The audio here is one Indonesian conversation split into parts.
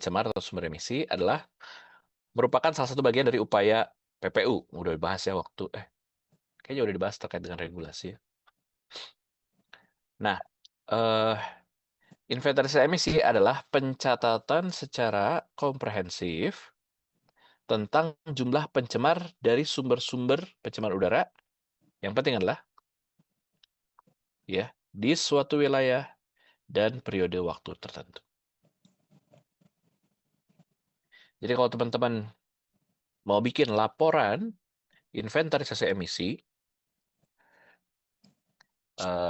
pencemar atau sumber emisi adalah merupakan salah satu bagian dari upaya PPU. Udah dibahas ya kayaknya udah dibahas terkait dengan regulasi ya. Nah, inventarisasi emisi adalah pencatatan secara komprehensif tentang jumlah pencemar dari sumber-sumber pencemar udara. Yang penting adalah ya di suatu wilayah dan periode waktu tertentu. Jadi kalau teman-teman mau bikin laporan inventarisasi emisi,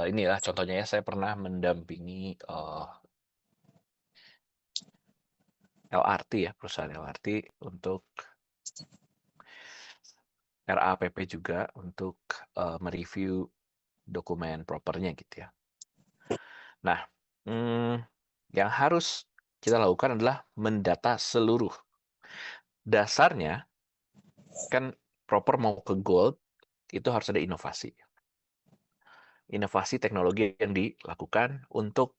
inilah contohnya ya, saya pernah mendampingi LRT ya, perusahaan LRT untuk RAPP juga untuk mereview dokumen propernya gitu ya. Nah, yang harus kita lakukan adalah mendata seluruh. Dasarnya kan proper mau ke gold itu harus ada inovasi. Inovasi teknologi yang dilakukan untuk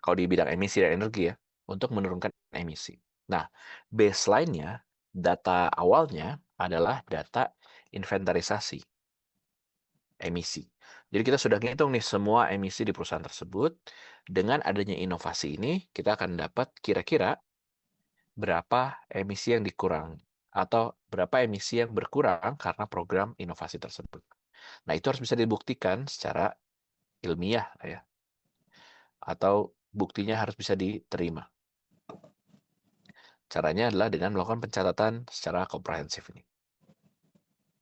kalau di bidang emisi dan energi ya, untuk menurunkan emisi. Nah, baseline-nya, data awalnya adalah data inventarisasi emisi. Jadi kita sudah ngitung nih semua emisi di perusahaan tersebut. Dengan adanya inovasi ini, kita akan dapat kira-kira berapa emisi yang dikurangi atau berapa emisi yang berkurang karena program inovasi tersebut. Nah, itu harus bisa dibuktikan secara ilmiah ya. Atau buktinya harus bisa diterima. Caranya adalah dengan melakukan pencatatan secara komprehensif ini.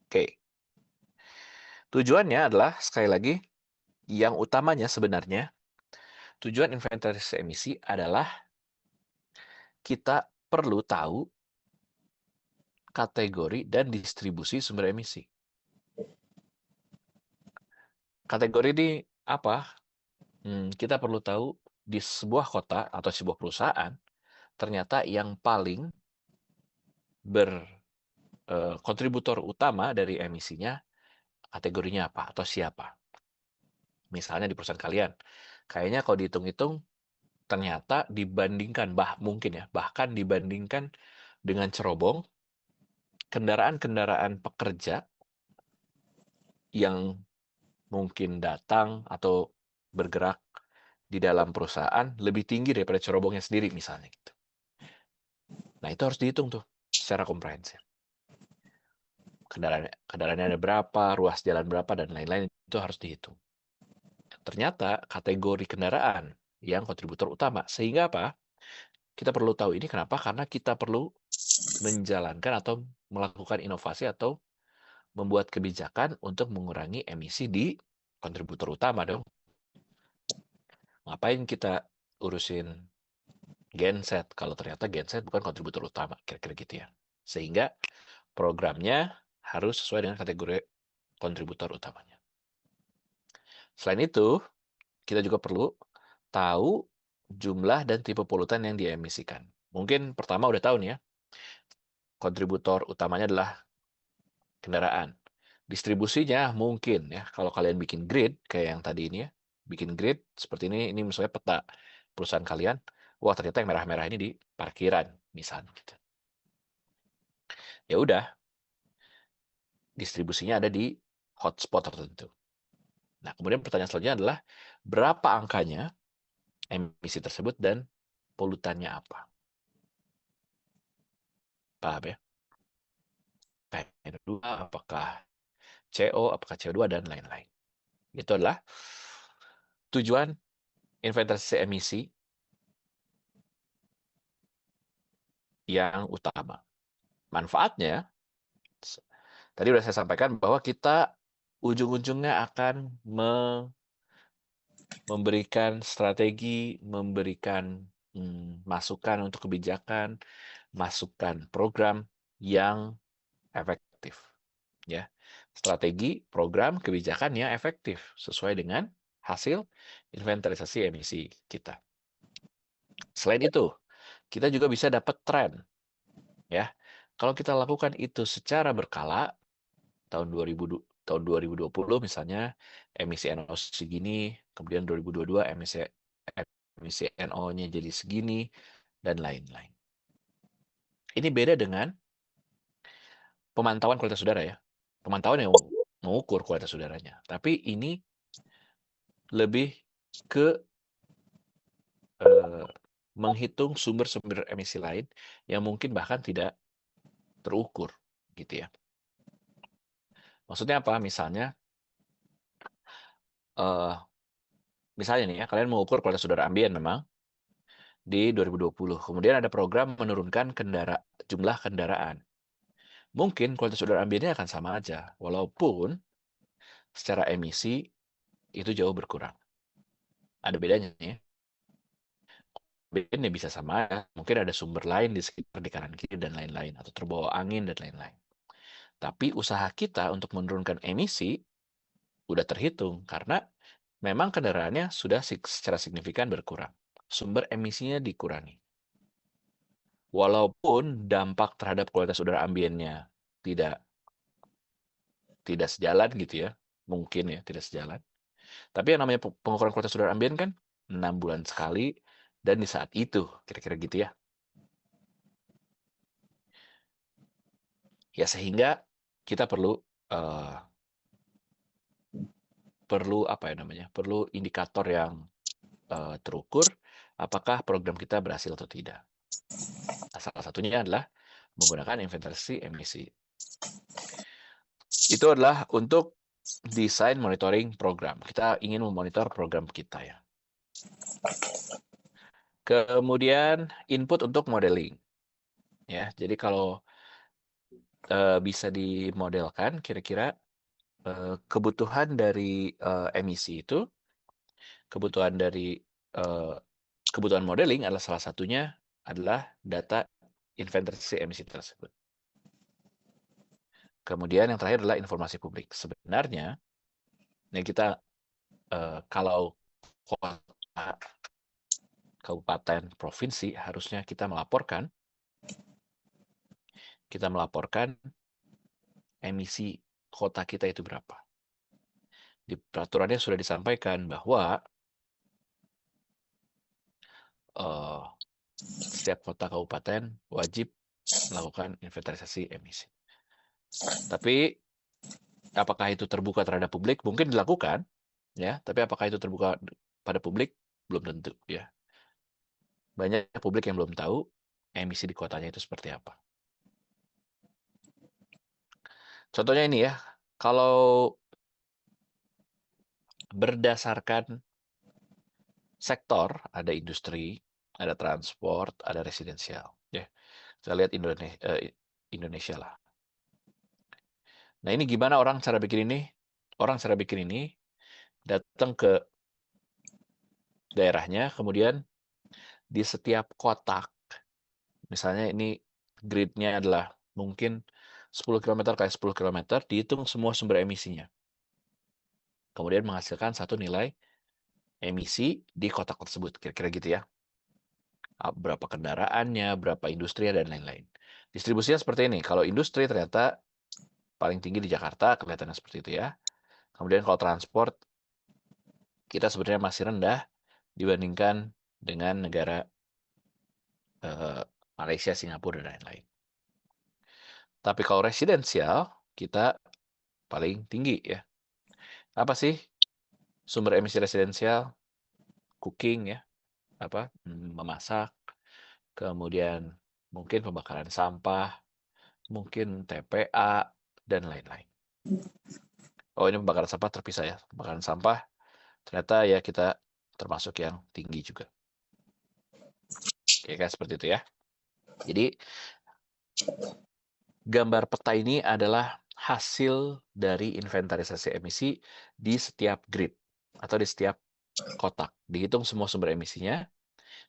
Oke. Tujuannya adalah, sekali lagi, yang utamanya sebenarnya, tujuan inventarisasi emisi adalah kita perlu tahu kategori dan distribusi sumber emisi. Kategori ini apa? Kita perlu tahu di sebuah kota atau sebuah perusahaan, ternyata yang paling berkontributor utama dari emisinya, kategorinya apa atau siapa. Misalnya di perusahaan kalian, kayaknya kalau dihitung-hitung, ternyata dibandingkan, bahkan dibandingkan dengan cerobong, kendaraan-kendaraan pekerja yang mungkin datang atau bergerak di dalam perusahaan lebih tinggi daripada cerobongnya sendiri misalnya gitu. Nah, itu harus dihitung tuh secara komprehensif. Kendaraannya ada berapa, ruas jalan berapa, dan lain-lain itu harus dihitung. Ternyata kategori kendaraan yang kontributor utama. Sehingga apa? Kita perlu tahu ini kenapa? Karena kita perlu menjalankan atau melakukan inovasi atau membuat kebijakan untuk mengurangi emisi di kontributor utama dong. Ngapain kita urusin genset kalau ternyata genset bukan kontributor utama, kira-kira gitu ya. Sehingga programnya harus sesuai dengan kategori kontributor utamanya. Selain itu, kita juga perlu tahu jumlah dan tipe polutan yang diemisikan. Mungkin pertama udah tahu nih ya, kontributor utamanya adalah kendaraan. Distribusinya mungkin ya, kalau kalian bikin grid kayak yang tadi ini ya, bikin grid seperti ini misalnya peta perusahaan kalian, wah ternyata yang merah-merah ini di parkiran misalnya gitu. Ya udah, distribusinya ada di hotspot tertentu. Nah, kemudian pertanyaan selanjutnya adalah berapa angkanya emisi tersebut dan polutannya apa? Paham ya? PM2, apakah CO, apakah CO2, dan lain-lain. Itu adalah tujuan inventarisasi emisi yang utama. Manfaatnya, tadi sudah saya sampaikan bahwa kita ujung-ujungnya akan memberikan strategi, memberikan masukan untuk kebijakan, masukan program yang efektif. Ya, strategi, program, kebijakan yang efektif sesuai dengan hasil inventarisasi emisi kita. Selain itu, kita juga bisa dapat tren. Ya, kalau kita lakukan itu secara berkala, tahun 2020 misalnya emisi NO segini, kemudian 2022 emisi NO-nya jadi segini, dan lain-lain. Ini beda dengan pemantauan kualitas udara ya. Pemantauan yang mengukur kualitas udaranya. Tapi ini lebih ke menghitung sumber-sumber emisi lain yang mungkin bahkan tidak terukur, gitu ya. Maksudnya apa? Misalnya nih ya, kalian mengukur kualitas udara ambien memang di 2020. Kemudian ada program menurunkan jumlah kendaraan. Mungkin kualitas udara ambiennya akan sama aja, walaupun secara emisi itu jauh berkurang. Ada bedanya nih ya. Bedanya bisa sama ya. Mungkin ada sumber lain di sekitar di kanan kiri dan lain-lain, atau terbawa angin dan lain-lain. Tapi usaha kita untuk menurunkan emisi udah terhitung karena memang kendaraannya sudah secara signifikan berkurang. Sumber emisinya dikurangi. Walaupun dampak terhadap kualitas udara ambiennya tidak sejalan gitu ya, mungkin ya tidak sejalan. Tapi yang namanya pengukuran kualitas udara ambien kan 6 bulan sekali dan di saat itu, kira-kira gitu ya. Ya sehingga kita perlu apa ya namanya? Perlu indikator yang terukur apakah program kita berhasil atau tidak. Nah, salah satunya adalah menggunakan inventarisasi emisi. Itu adalah untuk desain monitoring program. Kita ingin memonitor program kita ya. Kemudian input untuk modeling. Ya, jadi kalau bisa dimodelkan kira-kira kebutuhan dari emisi itu, kebutuhan dari kebutuhan modeling adalah salah satunya adalah data inventarisasi emisi tersebut. Kemudian yang terakhir adalah informasi publik. Sebenarnya, yang kita kalau kota, kabupaten, provinsi harusnya kita melaporkan emisi kota kita itu berapa. Di peraturannya sudah disampaikan bahwa setiap kota kabupaten wajib melakukan inventarisasi emisi. Tapi apakah itu terbuka terhadap publik? Mungkin dilakukan, ya. Tapi apakah itu terbuka pada publik? Belum tentu, ya. Banyak publik yang belum tahu emisi di kotanya itu seperti apa. Contohnya ini ya, kalau berdasarkan sektor, ada industri, ada transport, ada residensial. Ya, saya lihat Indonesia lah. Nah ini gimana orang cara bikin ini? Orang cara bikin ini datang ke daerahnya, kemudian di setiap kotak, misalnya ini gridnya adalah mungkin 10 km kali 10 km, dihitung semua sumber emisinya. Kemudian menghasilkan satu nilai emisi di kotak tersebut, kira-kira gitu ya. Berapa kendaraannya, berapa industri, dan lain-lain. Distribusinya seperti ini. Kalau industri ternyata paling tinggi di Jakarta, kelihatannya seperti itu ya. Kemudian kalau transport, kita sebenarnya masih rendah dibandingkan dengan negara Malaysia, Singapura, dan lain-lain. Tapi kalau residensial, kita paling tinggi ya. Apa sih sumber emisi residensial? Cooking ya, memasak, kemudian mungkin pembakaran sampah, mungkin TPA, dan lain-lain. Oh, ini pembakaran sampah terpisah ya. Pembakaran sampah ternyata ya kita termasuk yang tinggi juga. Oke, kayak seperti itu ya. Jadi gambar peta ini adalah hasil dari inventarisasi emisi di setiap grid atau di setiap kotak. Dihitung semua sumber emisinya,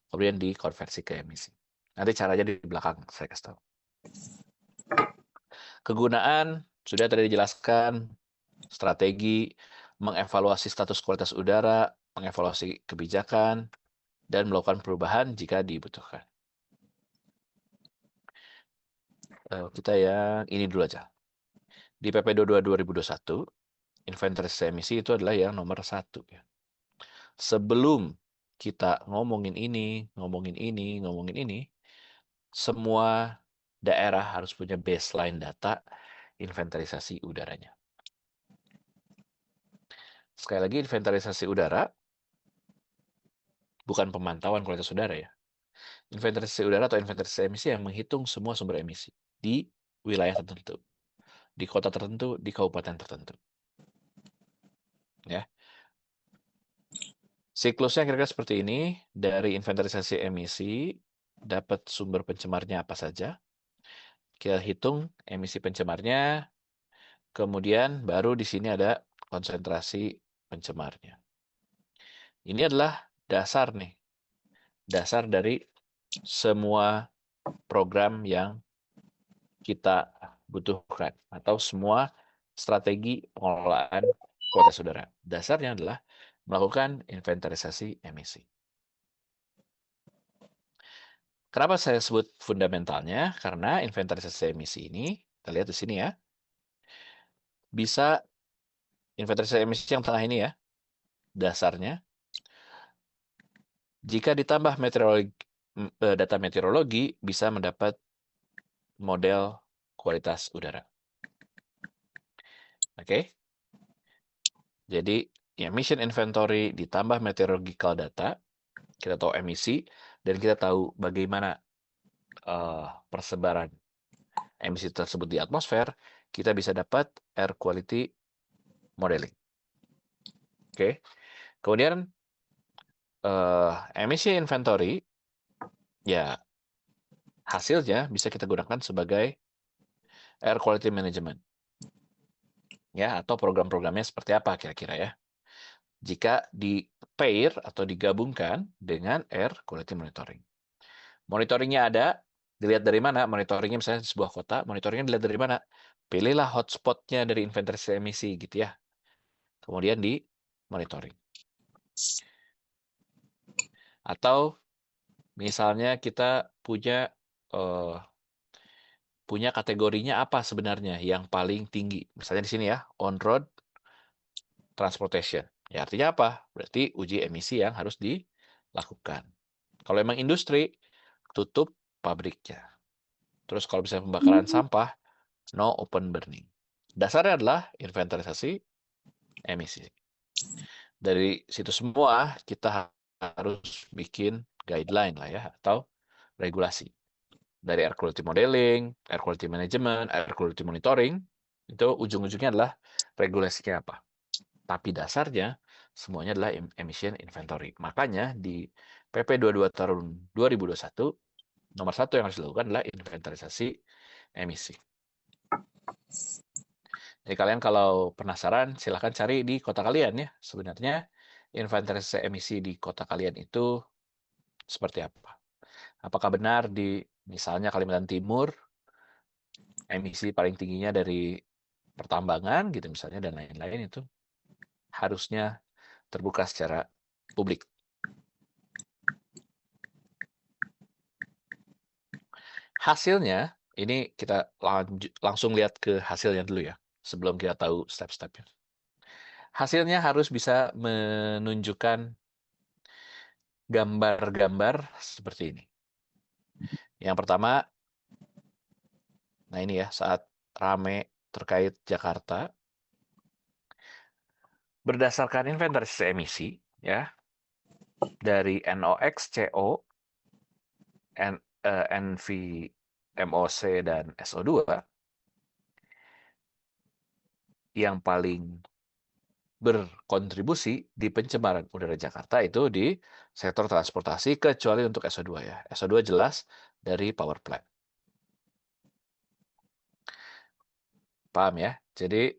kemudian dikonversi ke emisi. Nanti caranya di belakang saya kasih tahu. Kegunaan sudah tadi dijelaskan, strategi, mengevaluasi status kualitas udara, mengevaluasi kebijakan, dan melakukan perubahan jika dibutuhkan. Kita yang ini dulu aja. Di PP 22 2021, inventarisasi emisi itu adalah yang nomor 1. Ya. Sebelum kita ngomongin ini, semua daerah harus punya baseline data inventarisasi udaranya. Sekali lagi, inventarisasi udara bukan pemantauan kualitas udara ya. Inventarisasi udara atau inventarisasi emisi yang menghitung semua sumber emisi di wilayah tertentu, di kota tertentu, di kabupaten tertentu. Ya. Siklusnya kira-kira seperti ini. Dari inventarisasi emisi, dapat sumber pencemarnya apa saja. Kita hitung emisi pencemarnya, kemudian baru di sini ada konsentrasi pencemarnya. Ini adalah dasar nih. Dasar dari semua program yang kita butuhkan atau semua strategi pengelolaan kualitas udara. Dasarnya adalah melakukan inventarisasi emisi. Kenapa saya sebut fundamentalnya? Karena inventarisasi emisi ini, kita lihat di sini ya, bisa inventarisasi emisi yang tengah ini ya, dasarnya. Jika ditambah data meteorologi, bisa mendapat model kualitas udara. Oke? Jadi, emission inventory ditambah meteorological data, kita tahu emisi, dan kita tahu bagaimana persebaran emisi tersebut di atmosfer, kita bisa dapat air quality modeling. Oke? Kemudian, emisi inventory, ya hasilnya bisa kita gunakan sebagai air quality management. Ya, atau program-programnya seperti apa kira-kira ya. Jika di-pair atau digabungkan dengan air quality monitoring. Monitoringnya ada, dilihat dari mana? Monitoringnya misalnya di sebuah kota, monitoringnya dilihat dari mana? Pilihlah hotspotnya dari inventarisasi emisi gitu ya. Kemudian di monitoring. Atau misalnya kita punya kategorinya apa sebenarnya yang paling tinggi. Misalnya di sini ya, on-road transportation. Ya artinya apa? Berarti uji emisi yang harus dilakukan. Kalau memang industri, tutup pabriknya. Terus kalau misalnya pembakaran sampah, no open burning. Dasarnya adalah inventarisasi emisi. Dari situ semua kita harus bikin guideline lah ya, atau regulasi. Dari air quality modeling, air quality management, air quality monitoring, itu ujung-ujungnya adalah regulasinya apa. Tapi dasarnya semuanya adalah emission inventory. Makanya di PP 22 tahun 2021, nomor satu yang harus dilakukan adalah inventarisasi emisi. Jadi kalian kalau penasaran, silahkan cari di kota kalian ya. Sebenarnya inventarisasi emisi di kota kalian itu seperti apa? Apakah benar di misalnya Kalimantan Timur emisi paling tingginya dari pertambangan gitu misalnya dan lain-lain itu harusnya terbuka secara publik. Hasilnya, ini kita langsung lihat ke hasilnya dulu ya, sebelum kita tahu step-stepnya. Hasilnya harus bisa menunjukkan gambar-gambar seperti ini. Yang pertama, nah ini ya, saat rame terkait Jakarta, berdasarkan inventarisasi emisi, ya, dari NOx, CO, NVMOC, dan SO2, yang paling berkontribusi di pencemaran udara Jakarta itu di sektor transportasi, kecuali untuk SO2 ya. SO2 jelas dari power plant. Paham ya? Jadi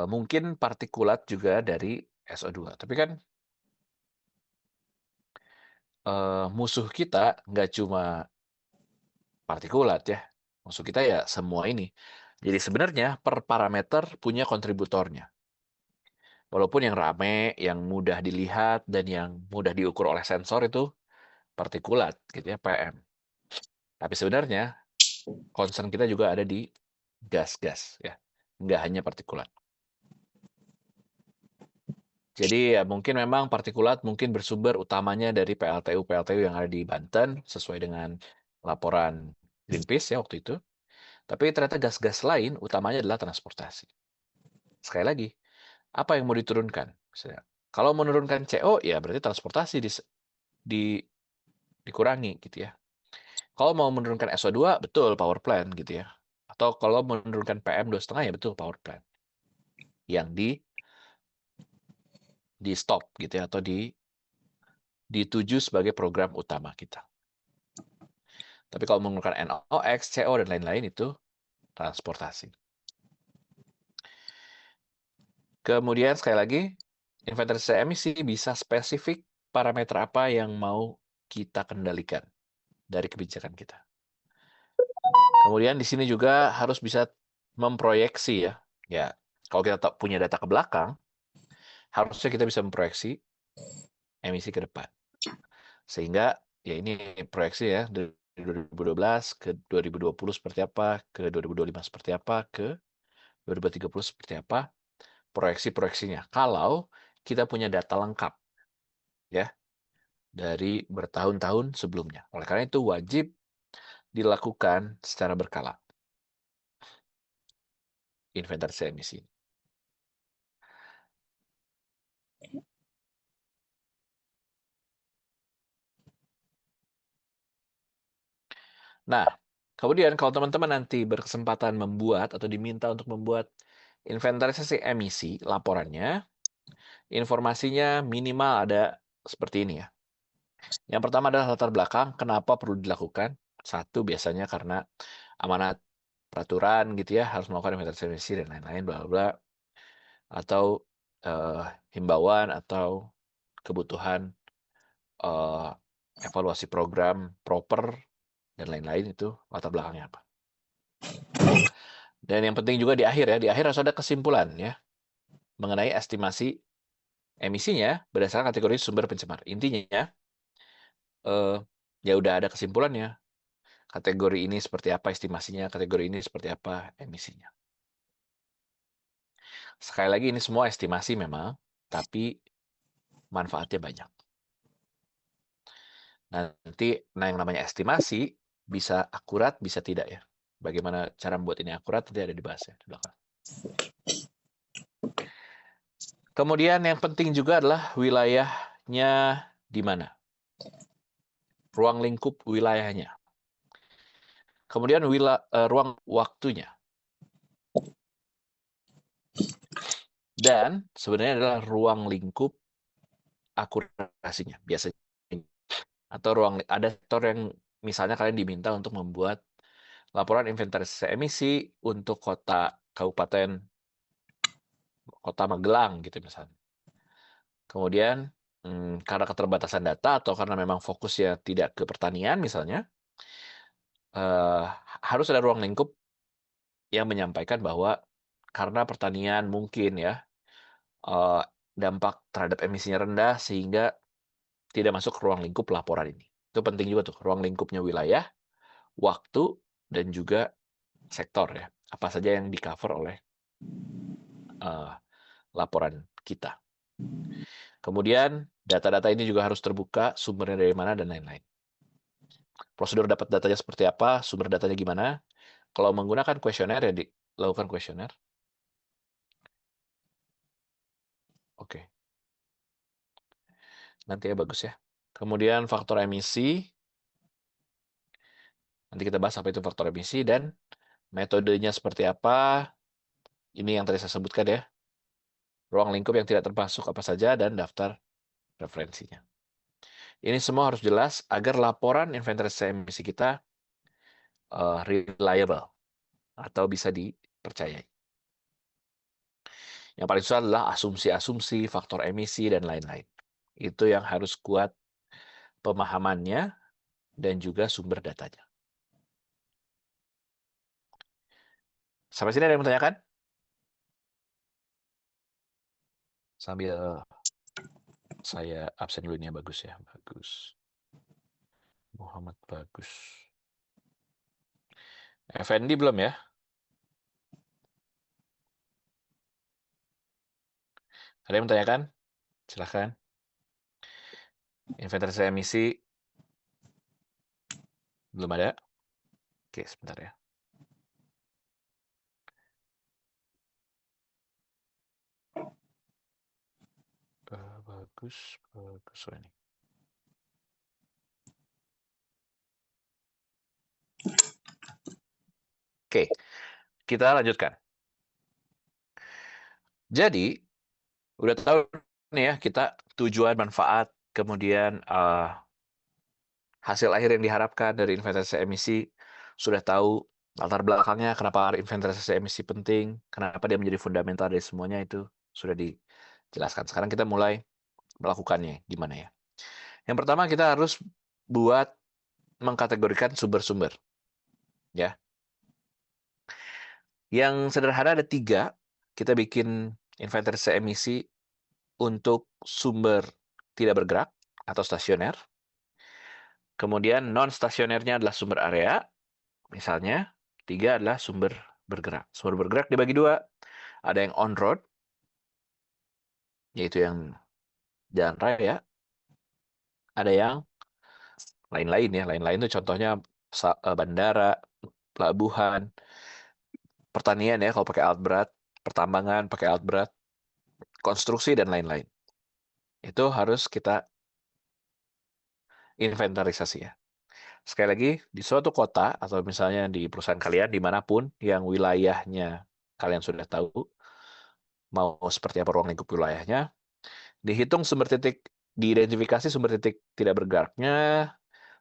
mungkin partikulat juga dari SO2. Tapi kan musuh kita nggak cuma partikulat ya. Musuh kita ya semua ini. Jadi sebenarnya per parameter punya kontributornya. Walaupun yang rame, yang mudah dilihat, dan yang mudah diukur oleh sensor itu partikulat, gitu ya, PM. Tapi sebenarnya concern kita juga ada di gas-gas, ya, nggak hanya partikulat. Jadi ya mungkin memang partikulat mungkin bersumber utamanya dari PLTU yang ada di Banten sesuai dengan laporan Greenpeace ya waktu itu. Tapi ternyata gas-gas lain utamanya adalah transportasi. Sekali lagi, apa yang mau diturunkan? Misalnya, kalau menurunkan CO ya berarti transportasi di, dikurangi gitu ya. Kalau mau menurunkan SO2 betul power plant gitu ya. Atau kalau menurunkan PM 2,5 ya betul power plant yang di stop gitu ya atau dituju sebagai program utama kita. Tapi kalau menggunakan NOx, CO, dan lain-lain itu transportasi. Kemudian sekali lagi, inventarisasi emisi bisa spesifik parameter apa yang mau kita kendalikan dari kebijakan kita. Kemudian di sini juga harus bisa memproyeksi ya. Ya, kalau kita punya data ke belakang, harusnya kita bisa memproyeksi emisi ke depan. Sehingga ya ini proyeksi ya dari 2012 ke 2020 seperti apa, ke 2025 seperti apa, ke 2030 seperti apa, proyeksi-proyeksinya. Kalau kita punya data lengkap ya dari bertahun-tahun sebelumnya. Oleh karena itu wajib dilakukan secara berkala inventarisasi emisi. Nah, kemudian kalau teman-teman nanti berkesempatan membuat atau diminta untuk membuat inventarisasi emisi laporannya, informasinya minimal ada seperti ini ya. Yang pertama adalah latar belakang, kenapa perlu dilakukan. Satu, biasanya karena amanat peraturan gitu ya, harus melakukan inventarisasi emisi dan lain-lain, bla bla. Atau himbauan atau kebutuhan evaluasi program proper dan lain-lain itu latar belakangnya apa. Dan yang penting juga di akhir ya, di akhir harus ada kesimpulan ya mengenai estimasi emisinya berdasarkan kategori sumber pencemar. Intinya ya udah ada kesimpulannya. Kategori ini seperti apa estimasinya, kategori ini seperti apa emisinya. Sekali lagi ini semua estimasi memang, tapi manfaatnya banyak. Nanti yang namanya estimasi bisa akurat, bisa tidak ya. Bagaimana cara membuat ini akurat nanti ada dibahas ya di belakang. Kemudian yang penting juga adalah wilayahnya di mana. Ruang lingkup wilayahnya. Kemudian ruang waktunya. Dan sebenarnya adalah ruang lingkup akurasinya biasanya. Atau ada sektor yang misalnya kalian diminta untuk membuat laporan inventarisasi emisi untuk kota kabupaten kota Magelang gitu misalnya. Kemudian karena keterbatasan data atau karena memang fokusnya tidak ke pertanian misalnya, harus ada ruang lingkup yang menyampaikan bahwa karena pertanian mungkin ya dampak terhadap emisinya rendah sehingga tidak masuk ke ruang lingkup laporan ini. Itu penting juga tuh, ruang lingkupnya wilayah, waktu, dan juga sektor ya. Apa saja yang di-cover oleh laporan kita. Kemudian data-data ini juga harus terbuka, sumbernya dari mana, dan lain-lain. Prosedur dapat datanya seperti apa, sumber datanya gimana. Kalau menggunakan kuesioner, ya dilakukan kuesioner. Oke. Nanti ya bagus ya. Kemudian faktor emisi. Nanti kita bahas apa itu faktor emisi dan metodenya seperti apa. Ini yang tadi saya sebutkan ya. Ruang lingkup yang tidak termasuk apa saja dan daftar referensinya. Ini semua harus jelas agar laporan inventarisasi emisi kita reliable atau bisa dipercayai. Yang paling susah adalah asumsi-asumsi, faktor emisi, dan lain-lain. Itu yang harus kuat pemahamannya dan juga sumber datanya. Sampai sini ada yang menanyakan? Sambil saya absen dulu ini ya, bagus ya. Bagus. Muhammad Bagus. Effendi belum ya? Ada yang menanyakan? Silakan. Inventarisasi emisi belum ada. Oke, sebentar ya. Bagus. Oh, ini. Oke, kita lanjutkan. Jadi, udah tahu nih ya kita tujuan, manfaat, kemudian hasil akhir yang diharapkan dari inventarisasi emisi, sudah tahu latar belakangnya, kenapa inventarisasi emisi penting, kenapa dia menjadi fundamental dari semuanya, itu sudah dijelaskan. Sekarang kita mulai melakukannya gimana ya. Yang pertama kita harus buat mengkategorikan sumber-sumber. Ya. Yang sederhana ada 3. Kita bikin inventarisasi emisi untuk sumber tidak bergerak atau stasioner. Kemudian non-stasionernya adalah sumber area. Misalnya, 3 adalah sumber bergerak. Sumber bergerak dibagi 2. Ada yang on-road, yaitu yang jalan raya. Ada yang lain-lain ya. Lain-lain itu contohnya bandara, pelabuhan, pertanian ya kalau pakai alat berat, pertambangan pakai alat berat, konstruksi, dan lain-lain. Itu harus kita inventarisasi ya. Sekali lagi, di suatu kota atau misalnya di perusahaan kalian, dimanapun yang wilayahnya kalian sudah tahu, mau seperti apa ruang lingkup wilayahnya, dihitung sumber titik, diidentifikasi sumber titik tidak bergeraknya,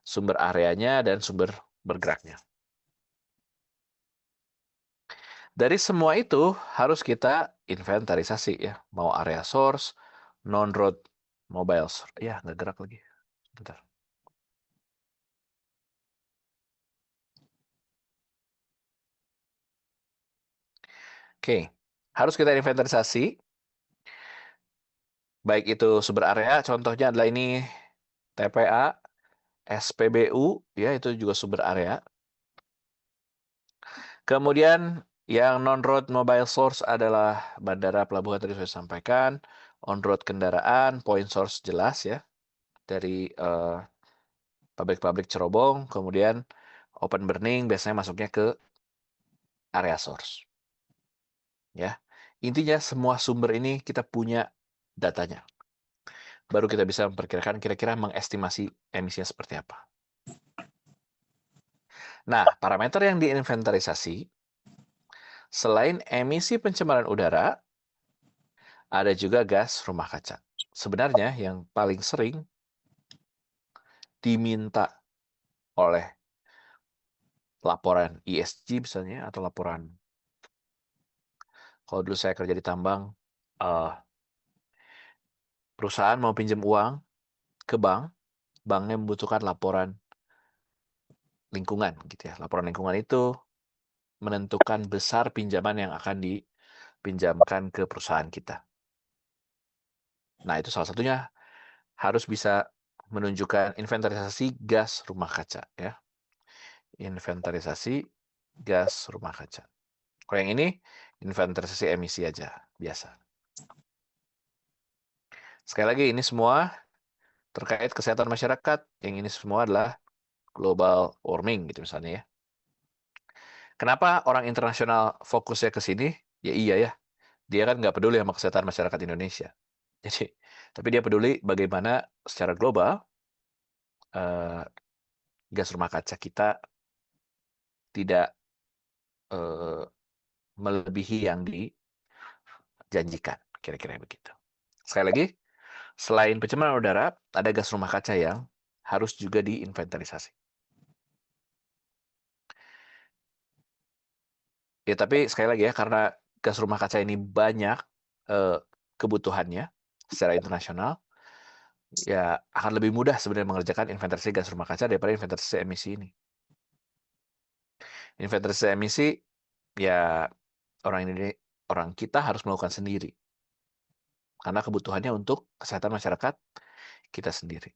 sumber areanya, dan sumber bergeraknya. Dari semua itu harus kita inventarisasi ya, mau area source, non-road, mobile source. Ya, nggak gerak lagi. Bentar. Oke, harus kita inventarisasi. Baik itu sumber area, contohnya adalah ini TPA, SPBU, ya itu juga sumber area. Kemudian yang non-road mobile source adalah bandara, pelabuhan tadi saya sampaikan, on-road kendaraan, point source jelas ya dari pabrik-pabrik cerobong, kemudian open burning biasanya masuknya ke area source. Ya. Intinya semua sumber ini kita punya datanya. Baru kita bisa memperkirakan kira-kira mengestimasi emisinya seperti apa. Nah, parameter yang diinventarisasi selain emisi pencemaran udara, ada juga gas rumah kaca. Sebenarnya yang paling sering diminta oleh laporan ESG misalnya, atau laporan, kalau dulu saya kerja di tambang, perusahaan mau pinjam uang ke bank, banknya membutuhkan laporan lingkungan gitu ya. Laporan lingkungan itu menentukan besar pinjaman yang akan dipinjamkan ke perusahaan kita. Nah, itu salah satunya harus bisa menunjukkan inventarisasi gas rumah kaca ya. Inventarisasi gas rumah kaca. Kalau yang ini inventarisasi emisi aja biasa. Sekali lagi ini semua terkait kesehatan masyarakat. Yang ini semua adalah global warming gitu misalnya ya. Kenapa orang internasional fokusnya ke sini? Ya iya ya, dia kan nggak peduli sama kesehatan masyarakat Indonesia. Jadi, tapi dia peduli bagaimana secara global gas rumah kaca kita tidak melebihi yang dijanjikan, kira-kira begitu. Sekali lagi, selain pencemaran udara, ada gas rumah kaca yang harus juga diinventarisasi. Ya, tapi sekali lagi ya, karena gas rumah kaca ini banyak kebutuhannya secara internasional, ya akan lebih mudah sebenarnya mengerjakan inventarisasi gas rumah kaca daripada inventarisasi emisi ini. Inventarisasi emisi, ya orang kita harus melakukan sendiri. Karena kebutuhannya untuk kesehatan masyarakat kita sendiri.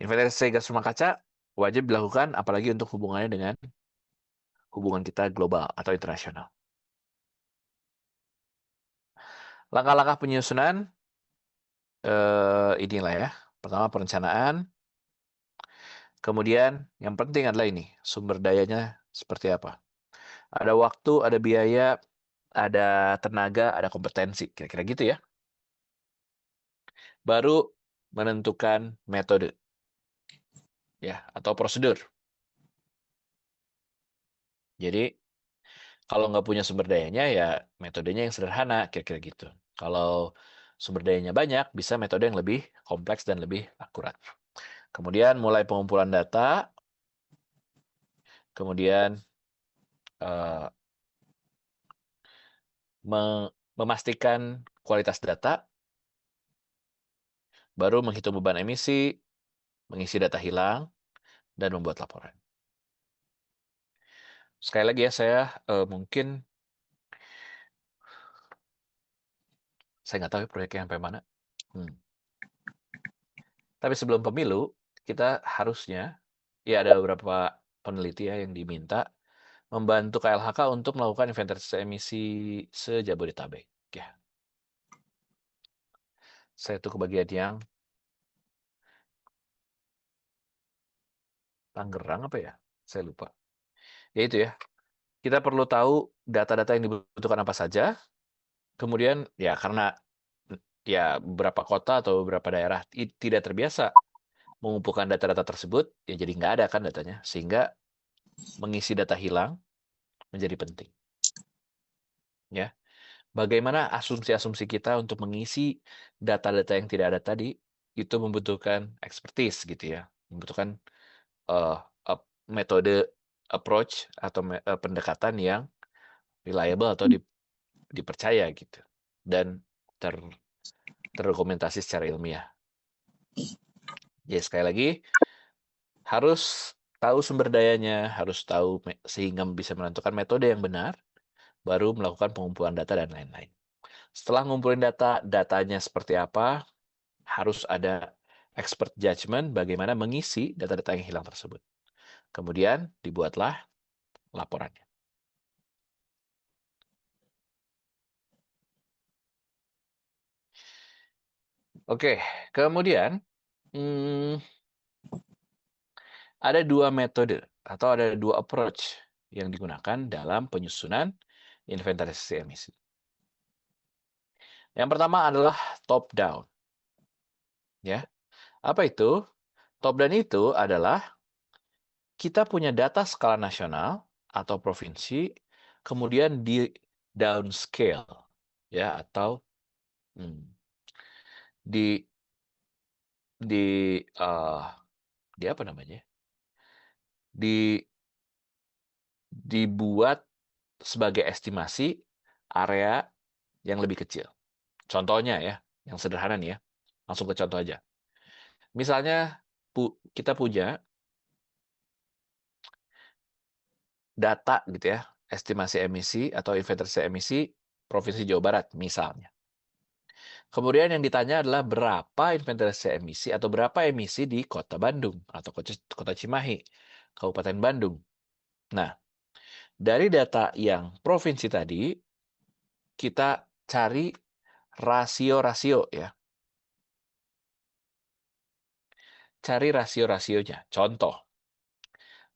Inventarisasi gas rumah kaca wajib dilakukan, apalagi untuk hubungannya dengan hubungan kita global atau internasional. Langkah-langkah penyusunan inilah ya. Pertama perencanaan, kemudian yang penting adalah ini, sumber dayanya seperti apa. Ada waktu, ada biaya, ada tenaga, ada kompetensi, kira-kira gitu ya. Baru menentukan metode ya atau prosedur. Jadi kalau nggak punya sumber dayanya ya metodenya yang sederhana, kira-kira gitu. Kalau sumber dayanya banyak, bisa metode yang lebih kompleks dan lebih akurat. Kemudian mulai pengumpulan data, kemudian eh, memastikan kualitas data, baru menghitung beban emisi, mengisi data hilang, dan membuat laporan. Sekali lagi ya, saya mungkin, saya nggak tahu ya proyeknya sampai mana. Tapi sebelum pemilu, kita harusnya, ya ada beberapa peneliti ya yang diminta membantu KLHK untuk melakukan inventarisasi emisi se-Jabodetabek. Ya, saya tuh kebagian yang Tangerang apa ya? Saya lupa. Ya itu ya, kita perlu tahu data-data yang dibutuhkan apa saja. Kemudian ya karena ya beberapa kota atau beberapa daerah tidak terbiasa mengumpulkan data-data tersebut, ya jadi nggak ada kan datanya. Sehingga mengisi data hilang menjadi penting. Ya, bagaimana asumsi-asumsi kita untuk mengisi data-data yang tidak ada tadi itu membutuhkan expertise gitu ya, membutuhkan uh, metode approach atau pendekatan yang reliable atau dipercaya gitu dan terdokumentasi secara ilmiah. Ya sekali lagi harus tahu sumber dayanya, harus tahu sehingga bisa menentukan metode yang benar, baru melakukan pengumpulan data dan lain-lain. Setelah ngumpulin data, datanya seperti apa, harus ada expert judgment bagaimana mengisi data-data yang hilang tersebut. Kemudian dibuatlah laporannya. Oke, kemudian ada dua metode atau ada dua approach yang digunakan dalam penyusunan inventarisasi emisi. Yang pertama adalah top down. Ya, apa itu? Top down itu adalah kita punya data skala nasional atau provinsi, kemudian di downscale, ya atau di di uh, di apa namanya? Dibuat sebagai estimasi area yang lebih kecil. Contohnya ya, yang sederhana nih ya, langsung ke contoh aja. Misalnya kita punya data gitu ya, estimasi emisi atau inventarisasi emisi Provinsi Jawa Barat misalnya. Kemudian yang ditanya adalah berapa inventarisasi emisi atau berapa emisi di Kota Bandung atau Kota Cimahi, Kabupaten Bandung. Nah, dari data yang provinsi tadi, kita cari rasio-rasio ya. Cari rasio-rasionya. Contoh,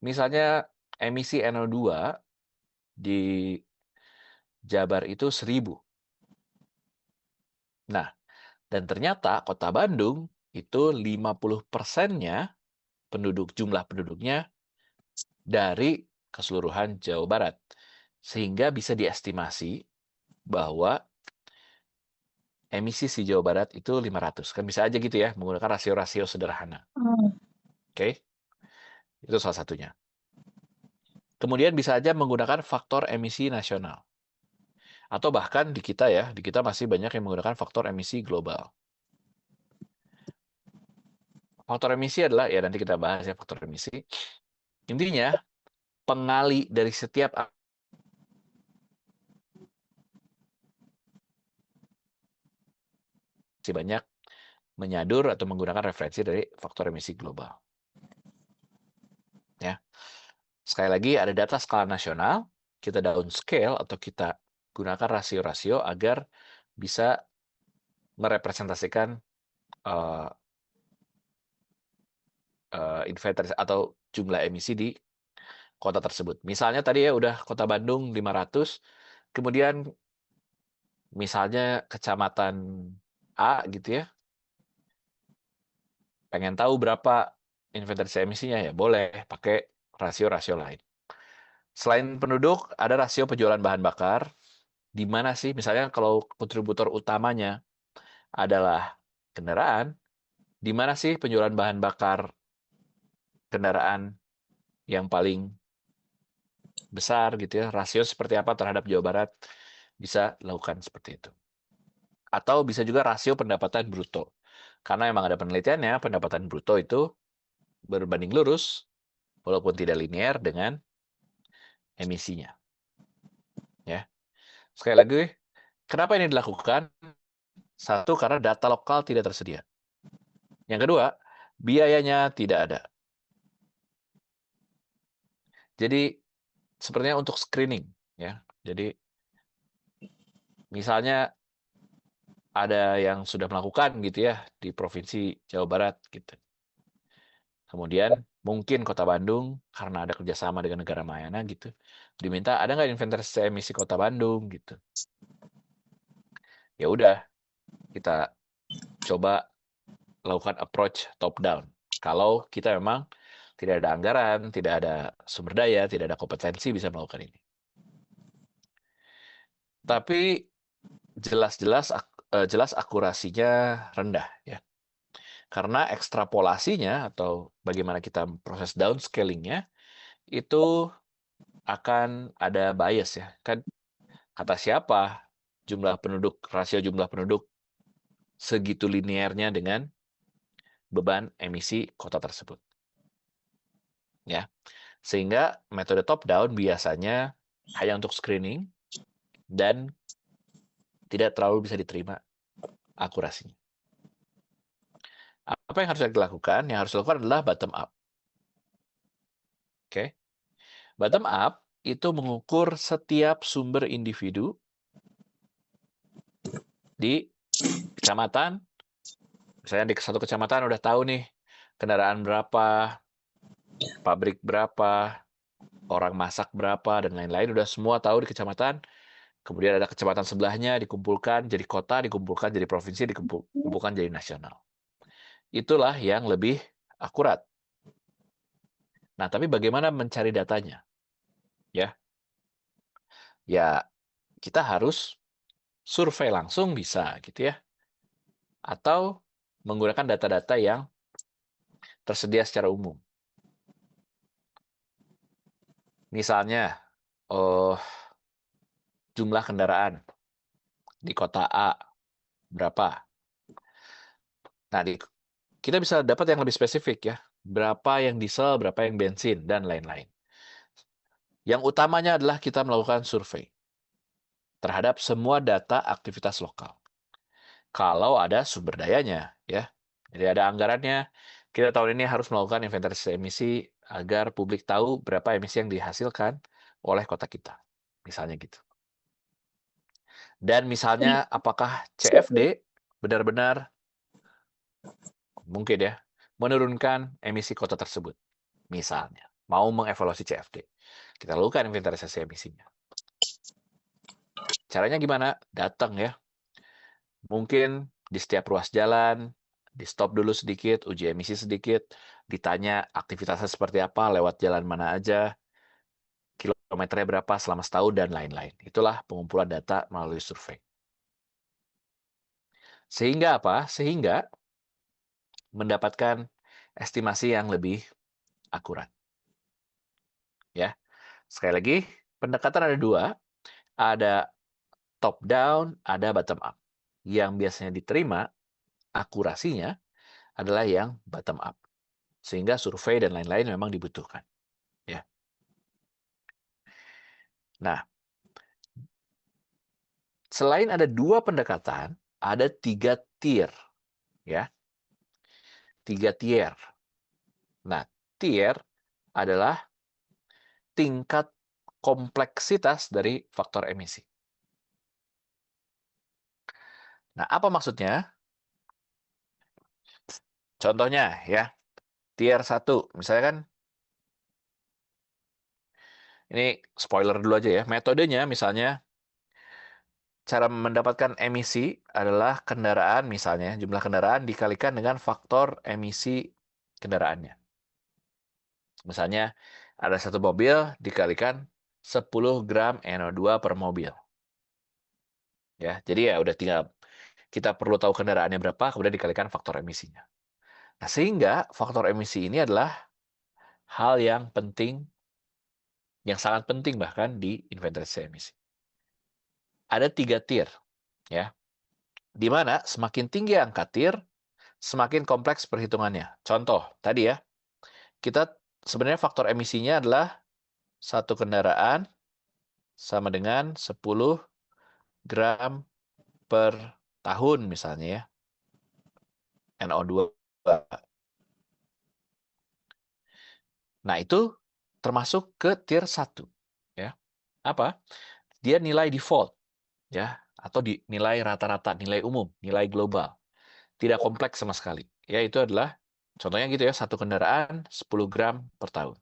misalnya emisi NO2 di Jabar itu 1000. Nah, dan ternyata Kota Bandung itu 50%-nya jumlah penduduknya dari keseluruhan Jawa Barat. Sehingga bisa diestimasi bahwa emisi si Jawa Barat itu 500. Kan bisa aja gitu ya, menggunakan rasio-rasio sederhana. Oke? Itu salah satunya. Kemudian bisa aja menggunakan faktor emisi nasional. Atau bahkan di kita ya, di kita masih banyak yang menggunakan faktor emisi global. Faktor emisi adalah, ya nanti kita bahas ya faktor emisi. Intinya, pengali dari setiap masih banyak menyadur atau menggunakan referensi dari faktor emisi global. Ya. Sekali lagi, ada data skala nasional, kita downscale atau kita gunakan rasio-rasio agar bisa merepresentasikan uh, inventaris atau jumlah emisi di kota tersebut. Misalnya tadi ya udah Kota Bandung 500, kemudian misalnya kecamatan A gitu ya, pengen tahu berapa inventaris emisinya ya boleh pakai rasio-rasio lain. Selain penduduk, ada rasio penjualan bahan bakar, di mana sih misalnya kalau kontributor utamanya adalah kendaraan, di mana sih penjualan bahan bakar kendaraan yang paling besar gitu ya, rasio seperti apa terhadap Jawa Barat, bisa lakukan seperti itu. Atau bisa juga rasio pendapatan bruto. Karena memang ada penelitiannya, pendapatan bruto itu berbanding lurus, walaupun tidak linear dengan emisinya. Ya. Sekali lagi, kenapa ini dilakukan? Satu, karena data lokal tidak tersedia. Yang kedua, biayanya tidak ada. Jadi, sepertinya untuk screening. Ya. Jadi, misalnya ada yang sudah melakukan gitu ya di Provinsi Jawa Barat gitu. Kemudian mungkin Kota Bandung karena ada kerjasama dengan negara Mayana gitu, diminta ada nggak inventaris emisi Kota Bandung gitu. Ya udah, kita coba lakukan approach top down. Kalau kita memang tidak ada anggaran, tidak ada sumber daya, tidak ada kompetensi bisa melakukan ini. Tapi jelas akurasinya rendah ya. Karena ekstrapolasinya atau bagaimana kita proses downscaling-nya itu akan ada bias ya. Kan kata siapa rasio jumlah penduduk segitu linearnya dengan beban emisi kota tersebut. Ya. Sehingga metode top down biasanya hanya untuk screening dan tidak terlalu bisa diterima akurasinya. Apa yang harus dilakukan? Yang harus dilakukan adalah bottom up. Oke. Bottom up itu mengukur setiap sumber individu di kecamatan. Misalnya di satu kecamatan udah tahu nih kendaraan berapa, pabrik berapa, orang masak berapa, dan lain-lain. Udah semua tahu di kecamatan. Kemudian ada kecamatan sebelahnya dikumpulkan jadi kota, dikumpulkan jadi provinsi, dikumpulkan jadi nasional. Itulah yang lebih akurat. Nah, tapi bagaimana mencari datanya? Ya, ya kita harus survei langsung bisa gitu ya. Atau menggunakan data-data yang tersedia secara umum. Misalnya, jumlah kendaraan di kota A berapa? Nah, kita bisa dapat yang lebih spesifik ya. Berapa yang diesel, berapa yang bensin, dan lain-lain. Yang utamanya adalah kita melakukan survei terhadap semua data aktivitas lokal. Kalau ada sumber dayanya, ya. Jadi ada anggarannya, kita tahun ini harus melakukan inventarisasi emisi agar publik tahu berapa emisi yang dihasilkan oleh kota kita. Misalnya gitu. Dan misalnya apakah CFD benar-benar mungkin ya menurunkan emisi kota tersebut. Misalnya, mau mengevaluasi CFD. Kita lakukan inventarisasi emisinya. Caranya gimana? Datang ya. Mungkin di setiap ruas jalan, di stop dulu sedikit, uji emisi sedikit, ditanya aktivitasnya seperti apa, lewat jalan mana aja, kilometernya berapa selama setahun, dan lain-lain. Itulah pengumpulan data melalui survei. Sehingga apa? Sehingga mendapatkan estimasi yang lebih akurat. Ya, sekali lagi, pendekatan ada dua. Ada top down, ada bottom up. Yang biasanya diterima akurasinya adalah yang bottom up. Sehingga survei dan lain-lain memang dibutuhkan. Ya. Nah, selain ada dua pendekatan, ada 3 tier. Ya. 3 tier. Nah, tier adalah tingkat kompleksitas dari faktor emisi. Nah, apa maksudnya? Contohnya ya, tier 1. Misalnya kan, ini spoiler dulu aja ya. Metodenya misalnya, cara mendapatkan emisi adalah kendaraan misalnya, jumlah kendaraan dikalikan dengan faktor emisi kendaraannya. Misalnya, ada satu mobil dikalikan 10 gram NO2 per mobil. Ya, jadi ya udah tinggal kita perlu tahu kendaraannya berapa, kemudian dikalikan faktor emisinya. Nah, sehingga faktor emisi ini adalah hal yang penting, yang sangat penting bahkan di inventarisasi emisi. Ada 3 tier, ya, di mana semakin tinggi angka tier, semakin kompleks perhitungannya. Contoh, tadi ya, kita sebenarnya faktor emisinya adalah satu kendaraan sama dengan 10 gram per tahun misalnya ya, NO2. Nah, itu termasuk ke tier 1. Ya. Apa? Dia nilai default, ya, atau nilai rata-rata, nilai umum, nilai global. Tidak kompleks sama sekali. Ya, itu adalah contohnya gitu ya, satu kendaraan 10 gram per tahun.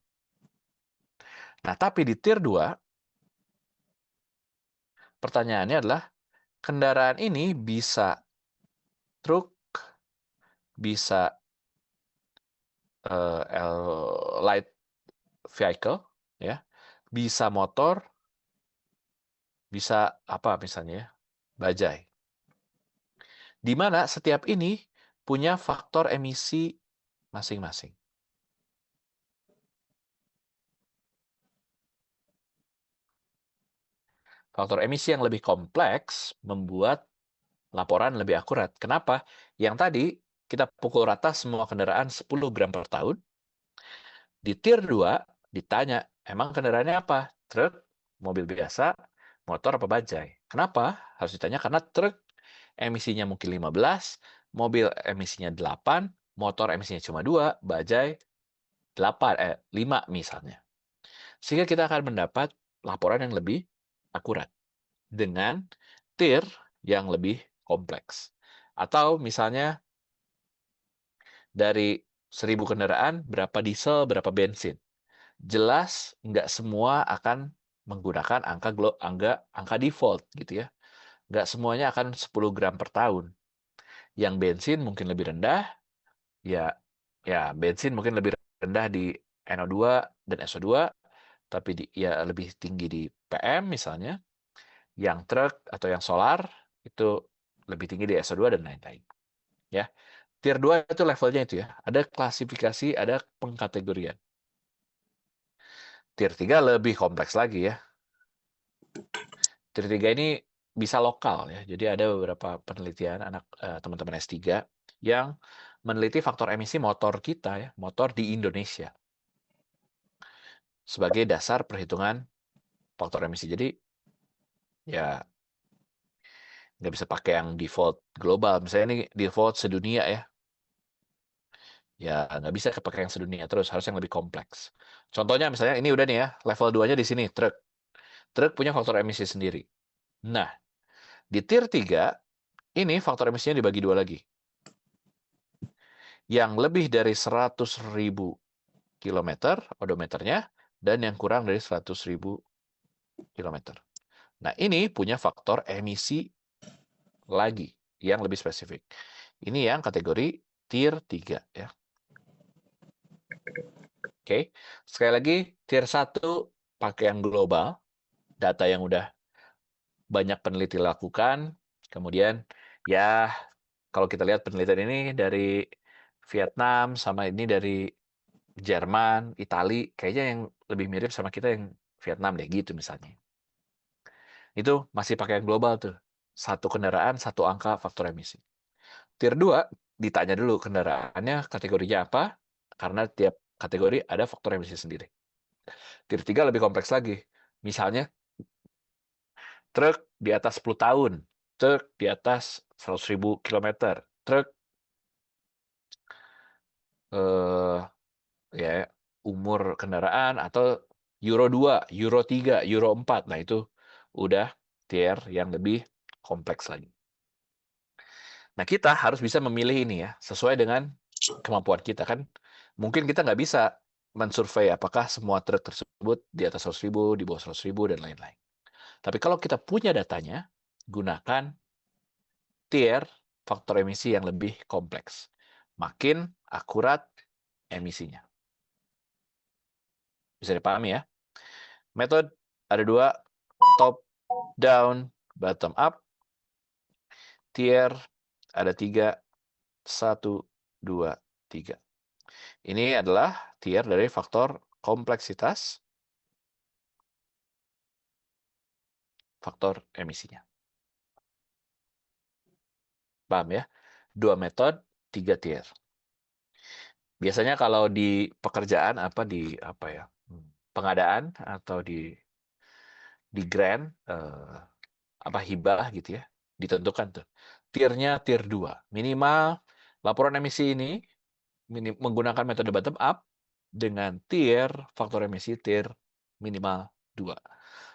Nah, tapi di tier 2, pertanyaannya adalah kendaraan ini bisa truk, bisa light vehicle, ya, bisa motor, bisa apa misalnya ya, bajai. Di mana setiap ini punya faktor emisi masing-masing. Faktor emisi yang lebih kompleks membuat laporan lebih akurat. Kenapa? Yang tadi kita pukul rata semua kendaraan 10 gram per tahun. Di tier 2 ditanya, emang kendaraannya apa? Truk, mobil biasa, motor apa bajai? Kenapa? Harus ditanya karena truk emisinya mungkin 15, mobil emisinya 8, motor emisinya cuma 2, bajai 5 misalnya. Sehingga kita akan mendapat laporan yang lebih akurat dengan tier yang lebih kompleks. Atau misalnya dari 1000 kendaraan, berapa diesel, berapa bensin. Jelas nggak semua akan menggunakan angka default gitu ya. Nggak semuanya akan 10 gram per tahun. Yang bensin mungkin lebih rendah, ya bensin mungkin lebih rendah di NO2 dan SO2, tapi ya lebih tinggi di PM misalnya. Yang truk atau yang solar itu lebih tinggi di SO2 dan lain-lain. Ya. Tier 2 itu levelnya itu ya. Ada klasifikasi, ada pengkategorian. Tier 3 lebih kompleks lagi ya. Tier 3 ini bisa lokal ya. Jadi ada beberapa penelitian teman-teman S3 yang meneliti faktor emisi motor kita ya, motor di Indonesia sebagai dasar perhitungan faktor emisi. Jadi ya nggak bisa pakai yang default global. Misalnya ini default sedunia ya. Ya nggak bisa pakai yang sedunia terus, harus yang lebih kompleks. Contohnya misalnya ini udah nih ya, level 2-nya di sini, truk. Truk punya faktor emisi sendiri. Nah, di tier 3, ini faktor emisinya dibagi dua lagi. Yang lebih dari 100.000 kilometer odometernya, dan yang kurang dari 100.000 kilometer. Nah, ini punya faktor emisi lagi yang lebih spesifik. Ini yang kategori tier 3 ya. Oke. Sekali lagi, tier 1 pakai yang global, data yang udah banyak peneliti lakukan. Kemudian ya kalau kita lihat penelitian ini dari Vietnam sama ini dari Jerman, Itali, kayaknya yang lebih mirip sama kita yang Vietnam deh gitu misalnya. Itu masih pakai yang global tuh. Satu kendaraan, satu angka faktor emisi. Tier 2 ditanya dulu kendaraannya kategorinya apa, karena tiap kategori ada faktor emisi sendiri. Tier 3 lebih kompleks lagi. Misalnya truk di atas 10 tahun, truk di atas 100.000 kilometer, truk ya umur kendaraan atau Euro 2, Euro 3, Euro 4. Nah, itu udah tier yang lebih kompleks lagi. Nah, kita harus bisa memilih ini ya, sesuai dengan kemampuan kita kan. Mungkin kita nggak bisa mensurvei apakah semua truk tersebut di atas 100.000, di bawah 100.000, dan lain-lain. Tapi kalau kita punya datanya, gunakan tier faktor emisi yang lebih kompleks. Makin akurat emisinya. Bisa dipahami ya? Metode ada dua, top down, bottom up. Tier ada tiga, 1, 2, 3. Ini adalah tier dari faktor kompleksitas faktor emisinya. Paham ya? Dua metode, 3 tier. Biasanya kalau di pekerjaan apa ya? Pengadaan atau di grant hibah gitu ya. Ditentukan tuh. Tiernya tier 2. Minimal laporan emisi ini menggunakan metode bottom up dengan tier faktor emisi tier minimal 2.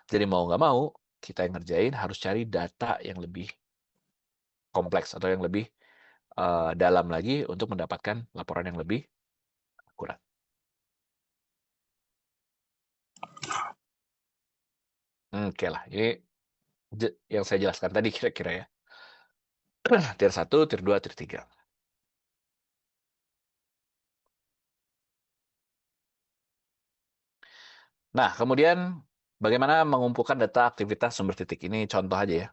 Jadi mau nggak mau, kita yang ngerjain harus cari data yang lebih kompleks atau yang lebih dalam lagi untuk mendapatkan laporan yang lebih akurat. Oke lah, ini yang saya jelaskan tadi kira-kira ya. Tier 1, tier 2, tier 3. Nah, kemudian bagaimana mengumpulkan data aktivitas sumber titik ini? Contoh aja ya.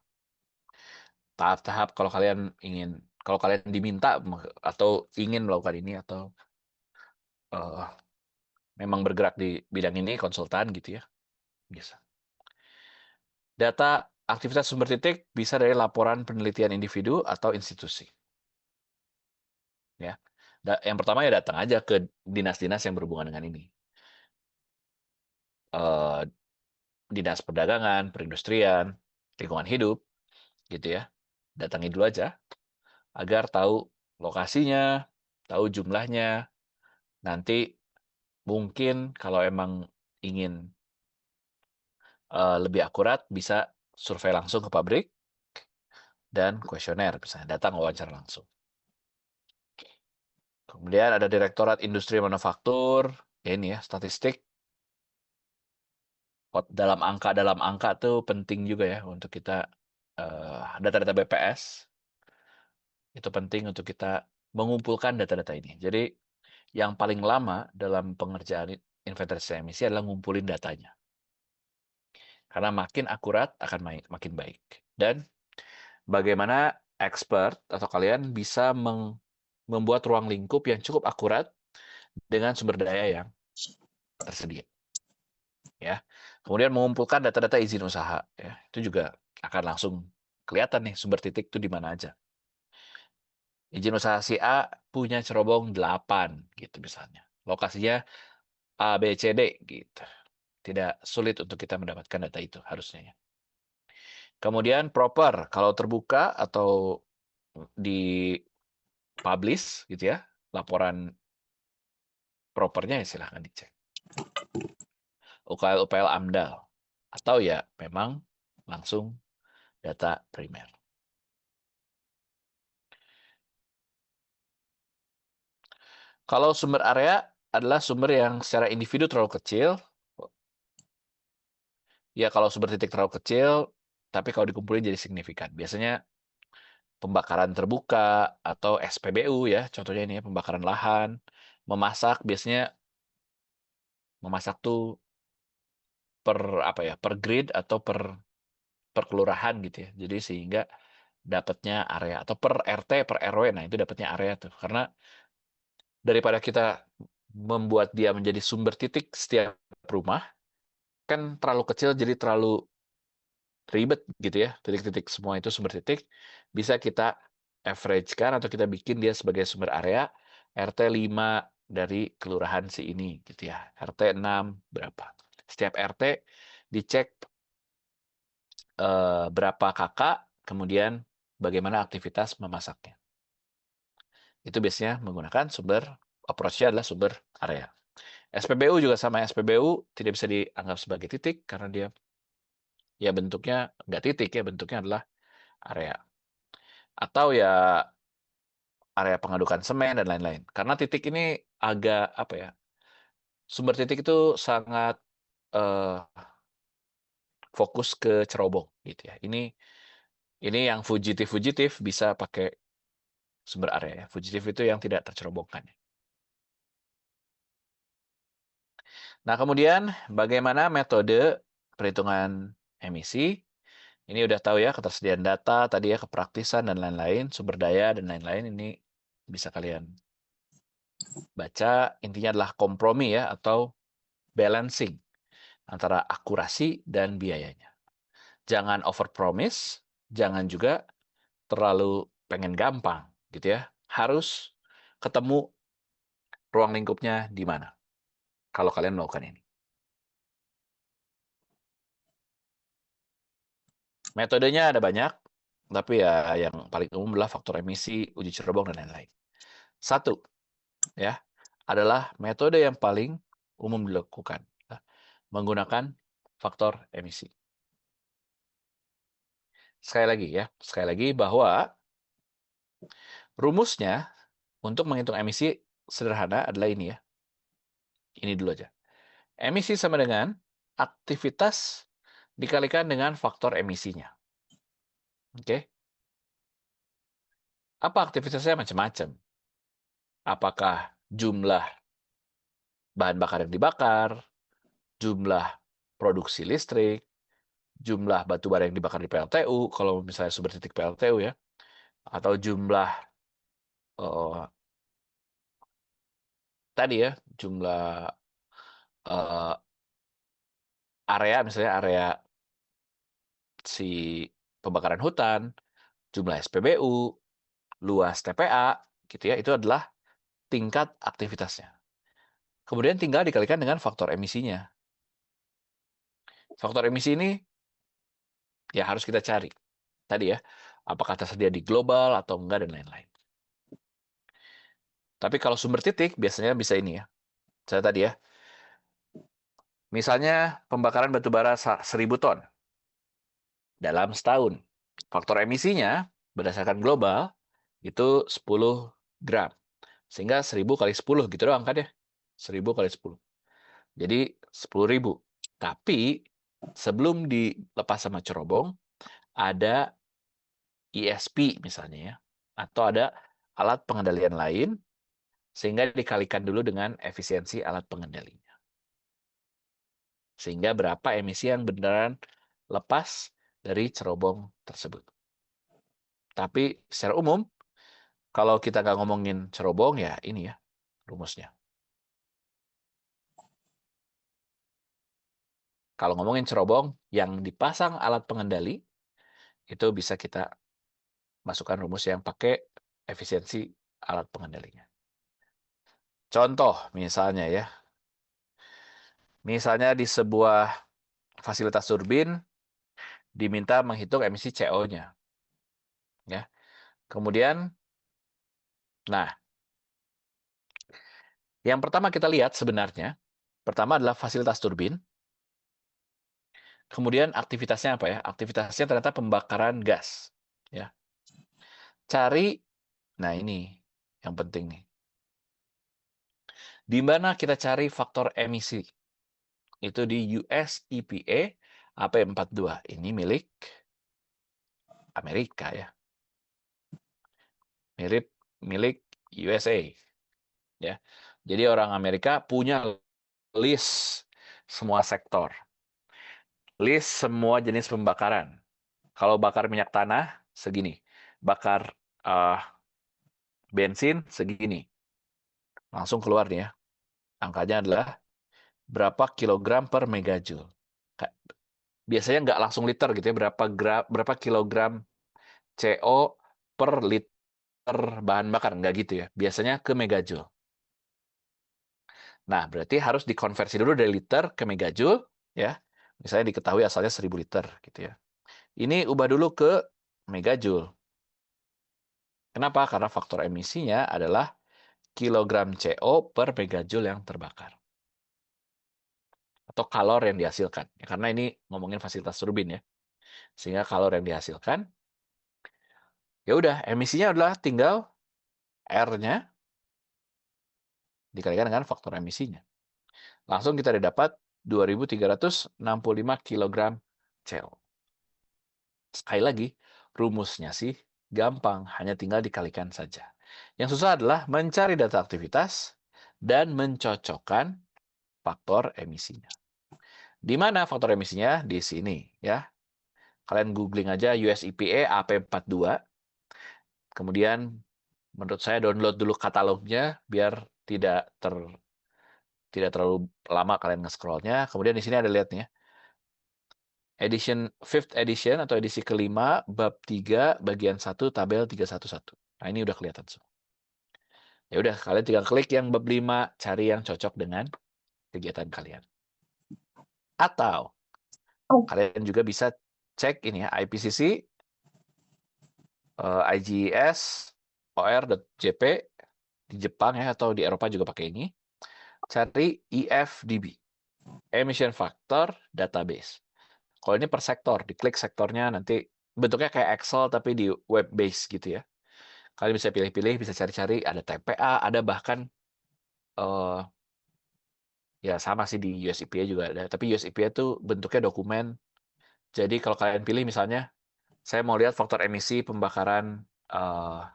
Tahap-tahap kalau kalian diminta atau ingin melakukan ini atau uh, memang bergerak di bidang ini, konsultan gitu ya, bisa. Data aktivitas sumber titik bisa dari laporan penelitian individu atau institusi. Ya, yang pertama ya datang aja ke dinas-dinas yang berhubungan dengan ini. Dinas perdagangan, perindustrian, lingkungan hidup, gitu ya. Datangi dulu aja agar tahu lokasinya, tahu jumlahnya. Nanti mungkin kalau emang ingin lebih akurat bisa survei langsung ke pabrik dan kuesioner, misalnya datang wawancara langsung. Kemudian ada Direktorat Industri Manufaktur, ya ini ya statistik. Dalam angka tuh penting juga ya untuk kita data-data BPS itu penting untuk kita mengumpulkan data-data ini. Jadi yang paling lama dalam pengerjaan inventarisasi emisi adalah ngumpulin datanya. Karena makin akurat akan makin baik. Dan bagaimana expert atau kalian bisa membuat ruang lingkup yang cukup akurat dengan sumber daya yang tersedia. Ya. Kemudian mengumpulkan data-data izin usaha. Ya. Itu juga akan langsung kelihatan nih sumber titik itu di mana aja. Izin usaha si A punya cerobong 8 gitu misalnya. Lokasinya A, B, C, D gitu. Tidak sulit untuk kita mendapatkan data itu harusnya ya. Kemudian proper, kalau terbuka atau di publish gitu ya, laporan propernya ya silahkan dicek. UKL AMDAL atau ya memang langsung data primer. Kalau sumber area adalah sumber yang secara individu terlalu kecil, ya kalau sumber titik terlalu kecil, tapi kalau dikumpulin jadi signifikan. Biasanya pembakaran terbuka atau SPBU ya, contohnya ini ya, pembakaran lahan, memasak biasanya memasak tuh per grid atau per kelurahan gitu ya. Jadi sehingga dapatnya area atau per RT per RW, nah itu dapatnya area tuh. Karena daripada kita membuat dia menjadi sumber titik setiap rumah, kan terlalu kecil jadi terlalu ribet gitu ya. Titik-titik semua itu sumber titik bisa kita average-kan atau kita bikin dia sebagai sumber area RT 5 dari kelurahan si ini gitu ya. RT 6 berapa. Setiap RT dicek berapa kakak, kemudian bagaimana aktivitas memasaknya. Itu biasanya menggunakan sumber approach-nya adalah sumber area. SPBU juga sama, SPBU tidak bisa dianggap sebagai titik karena dia ya bentuknya nggak titik ya, bentuknya adalah area. Atau ya area pengadukan semen dan lain-lain. Karena titik ini agak apa ya? Sumber titik itu sangat fokus ke cerobong gitu ya. Ini yang fugitif bisa pakai sumber area ya. Fugitif itu yang tidak tercerobongkan. Nah, kemudian bagaimana metode perhitungan emisi? Ini udah tahu ya, ketersediaan data, tadi ya, kepraktisan dan lain-lain, sumber daya dan lain-lain, ini bisa kalian baca. Intinya adalah kompromi ya, atau balancing antara akurasi dan biayanya. Jangan over promise, jangan juga terlalu pengen gampang gitu ya. Harus ketemu ruang lingkupnya di mana kalau kalian melakukan ini. Metodenya ada banyak, tapi ya yang paling umum adalah faktor emisi, uji cerobong, dan lain-lain. Satu, ya, adalah metode yang paling umum dilakukan, ya, menggunakan faktor emisi. Sekali lagi bahwa rumusnya untuk menghitung emisi sederhana adalah ini ya. Ini dulu aja. Emisi sama dengan aktivitas dikalikan dengan faktor emisinya. Oke. Apa aktivitasnya? Macam-macam. Apakah jumlah bahan bakar yang dibakar, jumlah produksi listrik, jumlah batu bara yang dibakar di PLTU, kalau misalnya sumber titik PLTU ya, atau jumlah uh, tadi ya, jumlah uh, area, misalnya area si pembakaran hutan, jumlah SPBU, luas TPA, gitu ya, itu adalah tingkat aktivitasnya. Kemudian tinggal dikalikan dengan faktor emisinya. Faktor emisi ini ya harus kita cari. Tadi ya, apakah tersedia di global atau enggak dan lain-lain. Tapi kalau sumber titik biasanya bisa ini ya. Saya tadi ya, misalnya pembakaran batu bara 1.000 ton dalam setahun. Faktor emisinya berdasarkan global itu 10 gram. Sehingga 1.000 kali 10 gitu doang kan ya. 1.000 kali 10. Jadi 10.000. Tapi sebelum dilepas sama cerobong, ada ESP misalnya ya. Atau ada alat pengendalian lain, sehingga dikalikan dulu dengan efisiensi alat pengendalinya. Sehingga berapa emisi yang beneran lepas dari cerobong tersebut. Tapi secara umum, kalau kita nggak ngomongin cerobong, ya ini ya rumusnya. Kalau ngomongin cerobong, yang dipasang alat pengendali, itu bisa kita masukkan rumus yang pakai efisiensi alat pengendalinya. Contoh misalnya ya, misalnya di sebuah fasilitas turbin diminta menghitung emisi CO-nya. Ya. Kemudian, nah, yang pertama kita lihat sebenarnya, pertama adalah fasilitas turbin, kemudian aktivitasnya apa ya? Aktivitasnya ternyata pembakaran gas. Ya. Cari, nah ini yang penting nih. Di mana kita cari faktor emisi? Itu di US EPA AP42. Ini milik Amerika ya. Milik USA ya. Jadi orang Amerika punya list semua sektor. List semua jenis pembakaran. Kalau bakar minyak tanah segini. Bakar bensin segini. Langsung keluar nih ya. Angkanya adalah berapa kilogram per megajoule. Biasanya nggak langsung liter gitu ya, berapa kilogram CO per liter bahan bakar, nggak gitu ya. Biasanya ke megajoule. Nah, berarti harus dikonversi dulu dari liter ke megajoule, ya. Misalnya diketahui asalnya 1.000 liter, gitu ya. Ini ubah dulu ke megajoule. Kenapa? Karena faktor emisinya adalah kilogram CO per megajoule yang terbakar. Atau kalor yang dihasilkan. Ya, karena ini ngomongin fasilitas turbin ya. Sehingga kalor yang dihasilkan, ya udah emisinya adalah tinggal R-nya dikalikan dengan faktor emisinya. Langsung kita dapat 2.365 kg CO. Sekali lagi, rumusnya sih gampang, hanya tinggal dikalikan saja. Yang susah adalah mencari data aktivitas dan mencocokkan faktor emisinya. Di mana faktor emisinya? Di sini ya. Kalian googling aja US EPA AP42. Kemudian menurut saya download dulu katalognya biar tidak terlalu lama kalian nge-scrollnya. Kemudian di sini ada lihat nih ya. Fifth edition atau edisi kelima, bab 3, bagian 1, tabel 311. Nah, ini udah kelihatan semua. Ya udah, kalian tinggal klik yang bab 5, cari yang cocok dengan kegiatan kalian. Atau kalian juga bisa cek ini ya, IPCC, IGS, OR.jp di Jepang ya, atau di Eropa juga pakai ini. Cari EFDB, Emission Factor Database. Kalau ini per sektor, diklik sektornya nanti bentuknya kayak Excel tapi di web base gitu ya. Kalian bisa pilih-pilih, bisa cari-cari, ada TPA, ada bahkan ya sama sih di US EPA juga ada. Tapi US EPA itu bentuknya dokumen. Jadi kalau kalian pilih misalnya, saya mau lihat faktor emisi pembakaran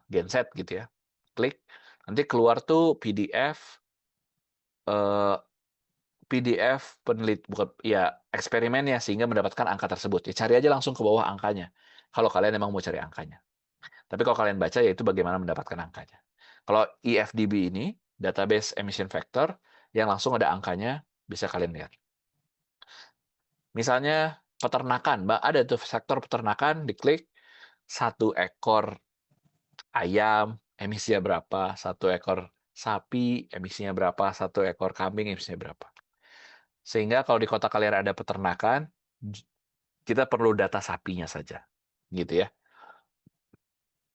genset gitu ya. Klik, nanti keluar tuh PDF bukan ya eksperimennya sehingga mendapatkan angka tersebut. Ya cari aja langsung ke bawah angkanya. Kalau kalian emang mau cari angkanya. Tapi kalau kalian baca ya itu bagaimana mendapatkan angkanya. Kalau EFDB ini database emission factor yang langsung ada angkanya bisa kalian lihat. Misalnya peternakan, Mbak, ada tuh sektor peternakan, diklik 1 ekor ayam emisinya berapa, 1 ekor sapi emisinya berapa, 1 ekor kambing emisinya berapa. Sehingga kalau di kota kalian ada peternakan, kita perlu data sapinya saja. Gitu ya.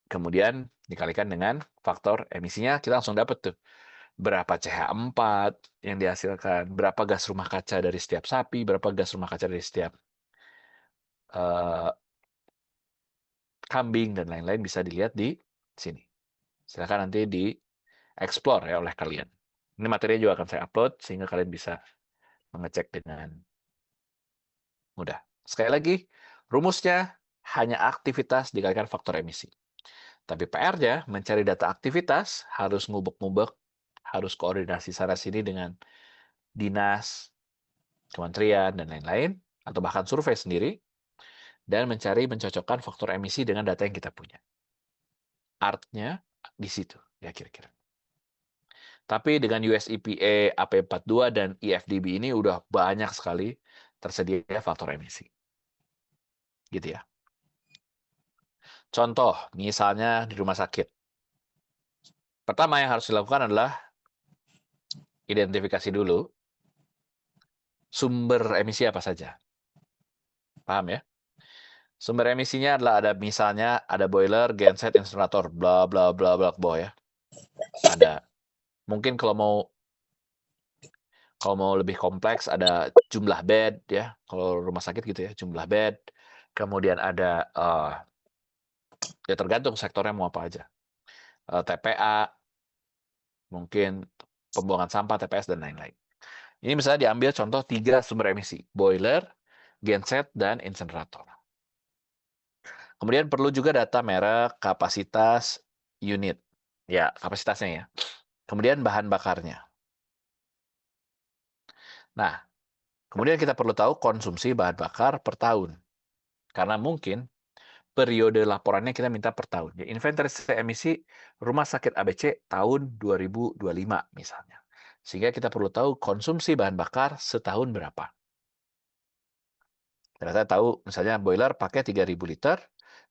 Kemudian dikalikan dengan faktor emisinya, kita langsung dapat tuh. Berapa CH4 yang dihasilkan, berapa gas rumah kaca dari setiap sapi, berapa gas rumah kaca dari setiap kambing, dan lain-lain bisa dilihat di sini. Silakan nanti di-explore ya oleh kalian. Ini materinya juga akan saya upload, sehingga kalian bisa mengecek dengan mudah. Sekali lagi, rumusnya hanya aktivitas dikalikan faktor emisi. Tapi PR-nya mencari data aktivitas, harus ngubek-ngubek, harus koordinasi sana-sini dengan dinas, kementerian, dan lain-lain, atau bahkan survei sendiri, dan mencocokkan faktor emisi dengan data yang kita punya. Artnya di situ, ya kira-kira. Tapi dengan US EPA AP42 dan EFDB ini udah banyak sekali tersedia faktor emisi. Gitu ya. Contoh, misalnya di rumah sakit. Pertama yang harus dilakukan adalah identifikasi dulu sumber emisi apa saja. Paham ya? Sumber emisinya adalah misalnya ada boiler, genset, insinerator, bla bla bla bla bawah ya. Ada. Mungkin kalau mau lebih kompleks ada jumlah bed ya. Kalau rumah sakit gitu ya, jumlah bed. Kemudian ada ya tergantung sektornya mau apa aja. TPA, mungkin pembuangan sampah, TPS, dan lain-lain. Ini misalnya diambil contoh 3 sumber emisi, boiler, genset, dan insinerator. Kemudian perlu juga data merek, kapasitas, unit. Ya, kapasitasnya ya. Kemudian bahan bakarnya. Nah, kemudian kita perlu tahu konsumsi bahan bakar per tahun. Karena mungkin periode laporannya kita minta per tahun. Ya, inventarisasi emisi Rumah Sakit ABC tahun 2025 misalnya. Sehingga kita perlu tahu konsumsi bahan bakar setahun berapa. Ternyata tahu misalnya boiler pakai 3.000 liter,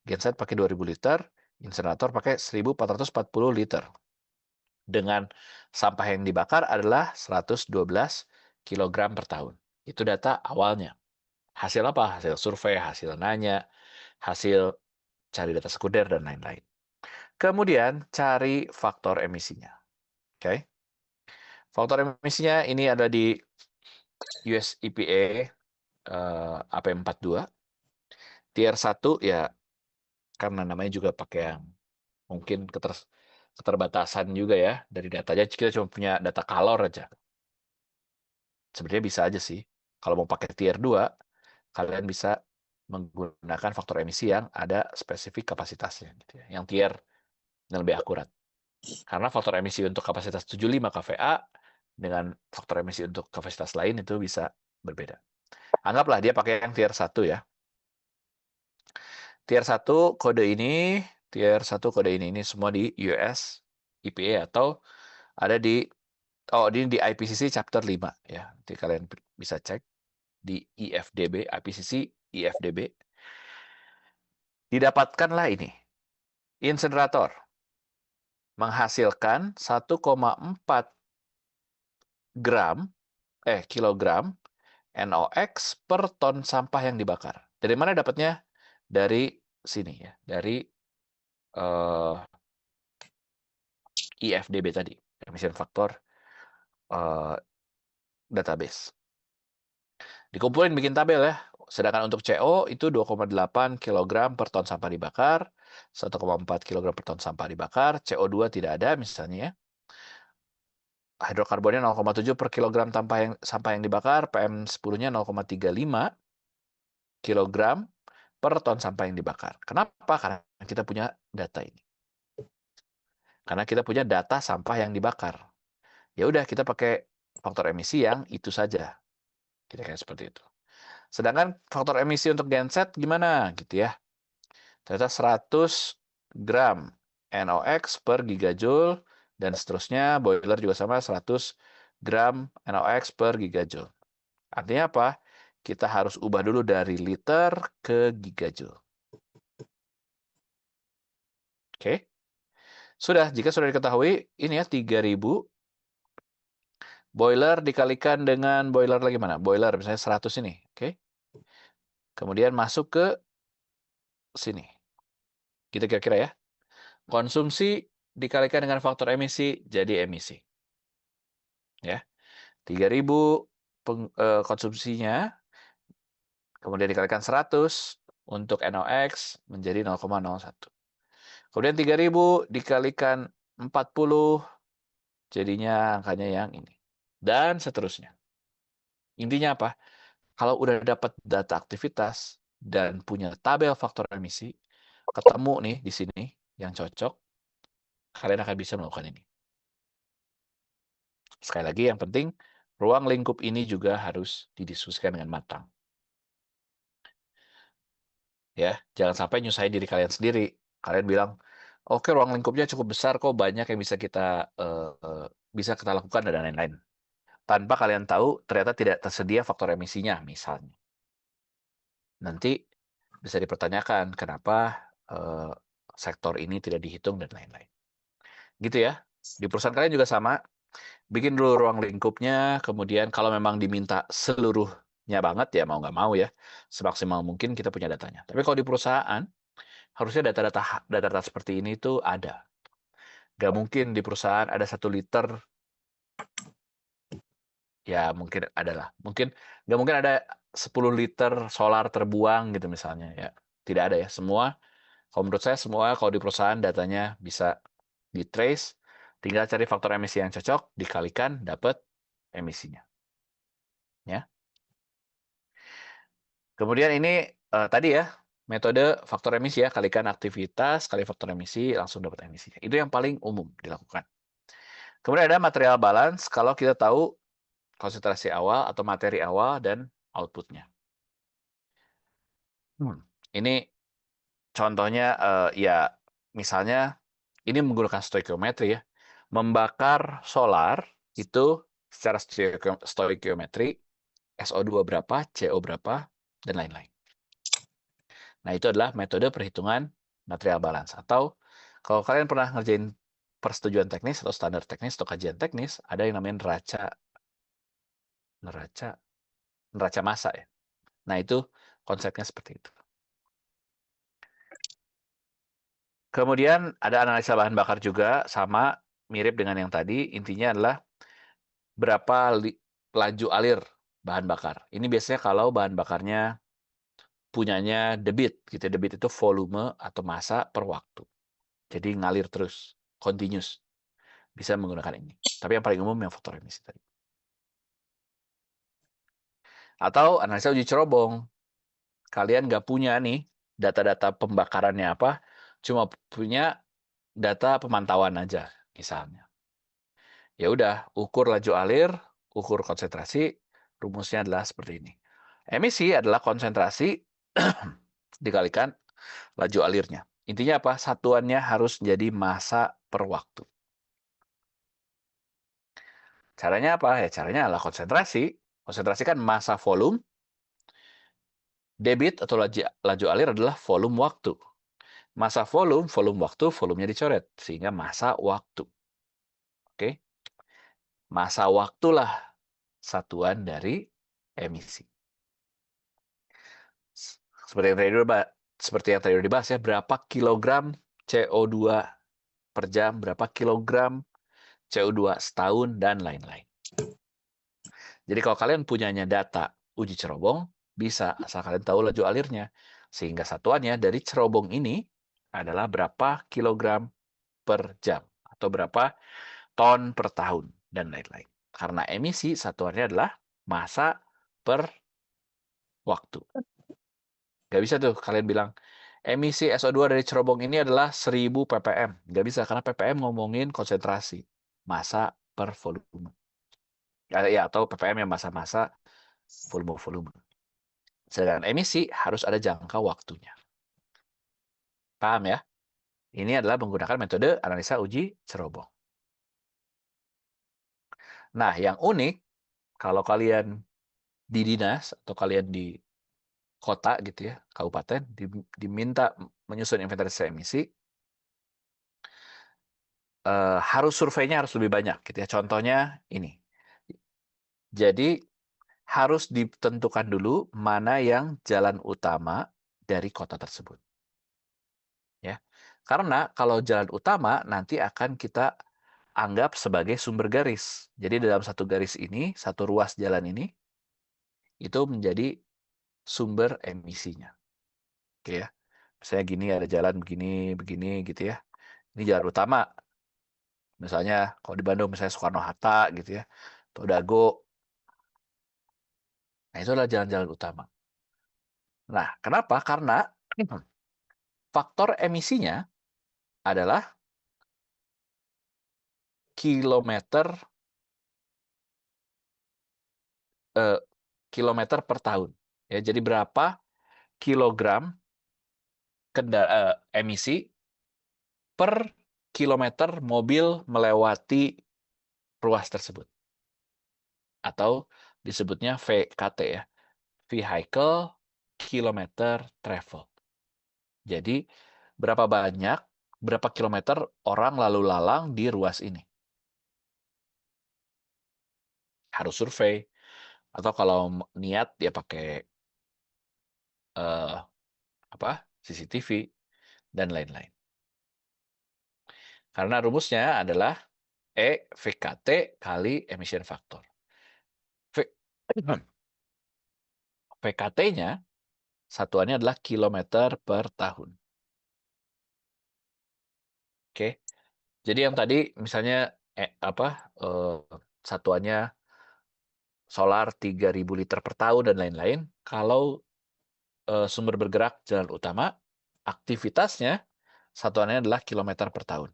genset pakai 2.000 liter, insinerator pakai 1.440 liter. Dengan sampah yang dibakar adalah 112 kg per tahun. Itu data awalnya. Hasil apa? Hasil survei, hasil nanya, hasil cari data sekunder, dan lain-lain. Kemudian cari faktor emisinya. Oke. Faktor emisinya ini ada di US EPA AP42. Tier 1 ya karena namanya juga pakai yang mungkin keterbatasan juga ya dari datanya. Kita cuma punya data kalor aja. Sebenarnya bisa aja sih. Kalau mau pakai tier 2, kalian bisa menggunakan faktor emisi yang ada spesifik kapasitasnya. Gitu ya. Yang tier yang lebih akurat. Karena faktor emisi untuk kapasitas 75 kVA dengan faktor emisi untuk kapasitas lain itu bisa berbeda. Anggaplah dia pakai yang tier 1 ya. Tier 1 kode ini semua di US EPA atau ada di di IPCC chapter 5 ya. Nanti kalian bisa cek di IFDB, IPCC IFDB. Didapatkanlah ini. Insenerator menghasilkan 1,4 kilogram NOx per ton sampah yang dibakar. Dari mana dapatnya? Dari sini ya, dari IFDB tadi, emission factor database. Dikumpulin bikin tabel ya. Sedangkan untuk CO itu 2,8 kg per ton sampah dibakar, 1,4 kg per ton sampah dibakar, CO2 tidak ada misalnya ya. Hidrokarbonnya 0,7 per kilogram sampah yang dibakar, PM10-nya 0,35 kg per ton sampah yang dibakar. Kenapa? Karena kita punya data ini. Karena kita punya data sampah yang dibakar. Ya udah kita pakai faktor emisi yang itu saja. Kita kayak seperti itu. Sedangkan faktor emisi untuk genset gimana gitu ya. Ternyata 100 gram NOx per gigajoule dan seterusnya. Boiler juga sama 100 gram NOx per gigajoule. Artinya apa? Kita harus ubah dulu dari liter ke gigajoule. Oke. Jika sudah diketahui, ini ya 3000 boiler dikalikan dengan boiler lagi mana? Boiler misalnya 100 ini, oke. Kemudian masuk ke sini. Kita kira-kira ya. Konsumsi dikalikan dengan faktor emisi jadi emisi. Ya. 3000 konsumsinya, kemudian dikalikan 100 untuk NOx menjadi 0,01. Kemudian 3000 dikalikan 40 jadinya angkanya yang ini. Dan seterusnya. Intinya apa? Kalau udah dapat data aktivitas dan punya tabel faktor emisi, ketemu nih di sini yang cocok, kalian akan bisa melakukan ini. Sekali lagi yang penting, ruang lingkup ini juga harus didiskusikan dengan matang. Ya, jangan sampai nyusahin diri kalian sendiri. Kalian bilang, oke, ruang lingkupnya cukup besar kok, banyak yang bisa kita lakukan dan lain-lain. Tanpa kalian tahu ternyata tidak tersedia faktor emisinya misalnya. Nanti bisa dipertanyakan kenapa sektor ini tidak dihitung dan lain-lain. Gitu ya. Di perusahaan kalian juga sama. Bikin dulu ruang lingkupnya, kemudian kalau memang diminta seluruhnya banget ya mau nggak mau ya, semaksimal mungkin kita punya datanya. Tapi kalau di perusahaan, harusnya data-data seperti ini tuh ada. Nggak mungkin di perusahaan ada 1 liter, ya mungkin adalah. Nggak mungkin ada 10 liter solar terbuang gitu misalnya. Ya, tidak ada ya. Semua, kalau menurut saya semua kalau di perusahaan datanya bisa di-trace, tinggal cari faktor emisi yang cocok, dikalikan, dapat emisinya. Ya. Kemudian ini tadi ya, metode faktor emisi ya, kalikan aktivitas, kali faktor emisi, langsung dapat emisinya. Itu yang paling umum dilakukan. Kemudian ada material balance, kalau kita tahu konsentrasi awal atau materi awal dan outputnya. Ini contohnya ya, misalnya ini menggunakan stoikiometri ya. Membakar solar itu secara stoikiometri, SO2 berapa, CO berapa, dan lain-lain. Nah, itu adalah metode perhitungan material balance. Atau kalau kalian pernah ngerjain persetujuan teknis atau standar teknis atau kajian teknis, ada yang namanya neraca massa ya. Nah, itu konsepnya seperti itu. Kemudian ada analisa bahan bakar juga, sama mirip dengan yang tadi. Intinya adalah berapa laju alir bahan bakar. Ini biasanya kalau bahan bakarnya punyanya debit, gitu. Debit itu volume atau massa per waktu. Jadi ngalir terus. continuous, bisa menggunakan ini. Tapi yang paling umum yang faktor emisi tadi. Atau analisa uji cerobong. Kalian nggak punya nih data-data pembakarannya apa, cuma punya data pemantauan aja, misalnya. Ya udah, ukur laju alir, ukur konsentrasi, rumusnya adalah seperti ini. Emisi adalah konsentrasi dikalikan laju alirnya. Intinya apa? Satuannya harus jadi massa per waktu. Caranya apa? Ya caranya adalah konsentrasi. Konsentrasi kan massa volume. Debit atau laju alir adalah volume waktu. Massa volume waktu, volumenya dicoret. Sehingga massa waktu. Oke? Massa waktulah satuan dari emisi. Seperti yang tadi udah dibahas ya, berapa kilogram CO2 per jam, berapa kilogram CO2 setahun, dan lain-lain. Jadi kalau kalian punyanya data uji cerobong, bisa asal kalian tahu laju alirnya. Sehingga satuannya dari cerobong ini adalah berapa kilogram per jam. Atau berapa ton per tahun, dan lain-lain. Karena emisi satuannya adalah massa per waktu. Nggak bisa tuh kalian bilang, emisi SO2 dari cerobong ini adalah 1000 ppm. Nggak bisa, karena ppm ngomongin konsentrasi. Massa per volume. Ya, atau ppm yang massa-massa volume-volume. Sedangkan emisi harus ada jangka waktunya. Paham ya? Ini adalah menggunakan metode analisa uji cerobong. Nah, yang unik, kalau kalian di dinas atau kalian di kota gitu ya, kabupaten, diminta menyusun inventarisasi emisi, harus surveinya harus lebih banyak gitu ya. Contohnya ini. Jadi harus ditentukan dulu mana yang jalan utama dari kota tersebut. Ya. Karena kalau jalan utama nanti akan kita anggap sebagai sumber garis. Jadi dalam satu garis ini, satu ruas jalan ini, itu menjadi sumber emisinya. Oke ya. Misalnya gini ada jalan begini, begini gitu ya. Ini jalan utama. Misalnya kalau di Bandung misalnya Soekarno-Hatta gitu ya. Atau Dago. Nah itu adalah jalan-jalan utama. Nah kenapa? Karena faktor emisinya adalah kilometer kilometer per tahun. Ya, jadi berapa kilogram emisi per kilometer mobil melewati ruas tersebut. Atau disebutnya VKT ya. Vehicle Kilometer Travel. Jadi berapa banyak, berapa kilometer orang lalu lalang di ruas ini. Harus survei. Atau kalau niat dia pakai CCTV dan lain-lain. Karena rumusnya adalah VKT kali emission factor. VKT-nya satuannya adalah kilometer per tahun. Oke. Jadi yang tadi misalnya satuannya solar 3.000 liter per tahun dan lain-lain, kalau sumber bergerak jalan utama, aktivitasnya satuannya adalah kilometer per tahun.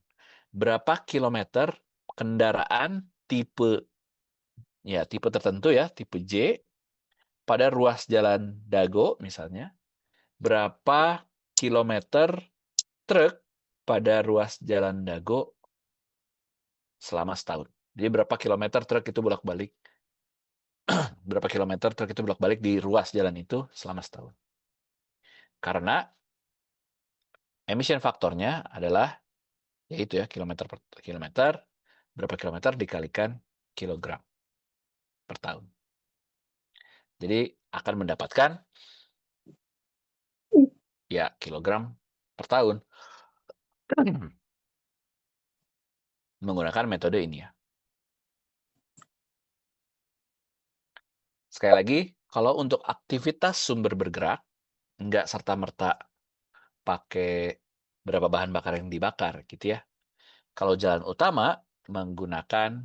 Berapa kilometer kendaraan tipe tertentu ya, tipe J pada ruas jalan Dago misalnya, berapa kilometer truk pada ruas jalan Dago selama setahun. Jadi berapa kilometer truk itu bolak-balik di ruas jalan itu selama setahun. Karena emission faktornya adalah yaitu ya kilometer per kilometer, berapa kilometer dikalikan kilogram per tahun. Jadi akan mendapatkan ya kilogram per tahun menggunakan metode ini ya. Sekali lagi, kalau untuk aktivitas sumber bergerak, nggak serta-merta pakai berapa bahan bakar yang dibakar gitu ya. Kalau jalan utama menggunakan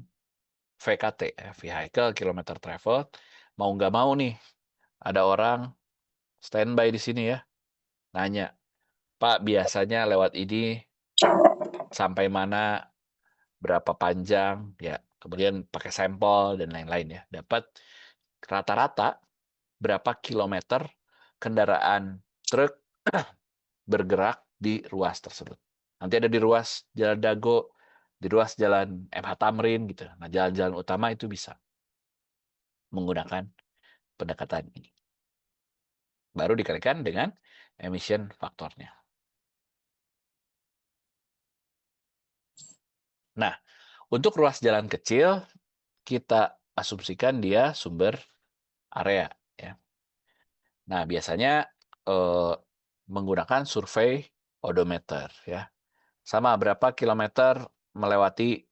VKT, Vehicle Kilometer Traveled. Mau nggak mau nih, ada orang standby di sini ya, nanya, Pak, biasanya lewat ini sampai mana, berapa panjang, ya, kemudian pakai sampel dan lain-lain ya, dapat rata-rata berapa kilometer kendaraan truk bergerak di ruas tersebut. Nanti ada di ruas Jalan Dago, di ruas Jalan MH Tamrin gitu. Nah, jalan-jalan utama itu bisa menggunakan pendekatan ini. Baru dikalikan dengan emission faktornya. Nah, untuk ruas jalan kecil, kita asumsikan dia sumber area. Ya. Nah, biasanya menggunakan survei odometer. Ya. Sama berapa kilometer melewati,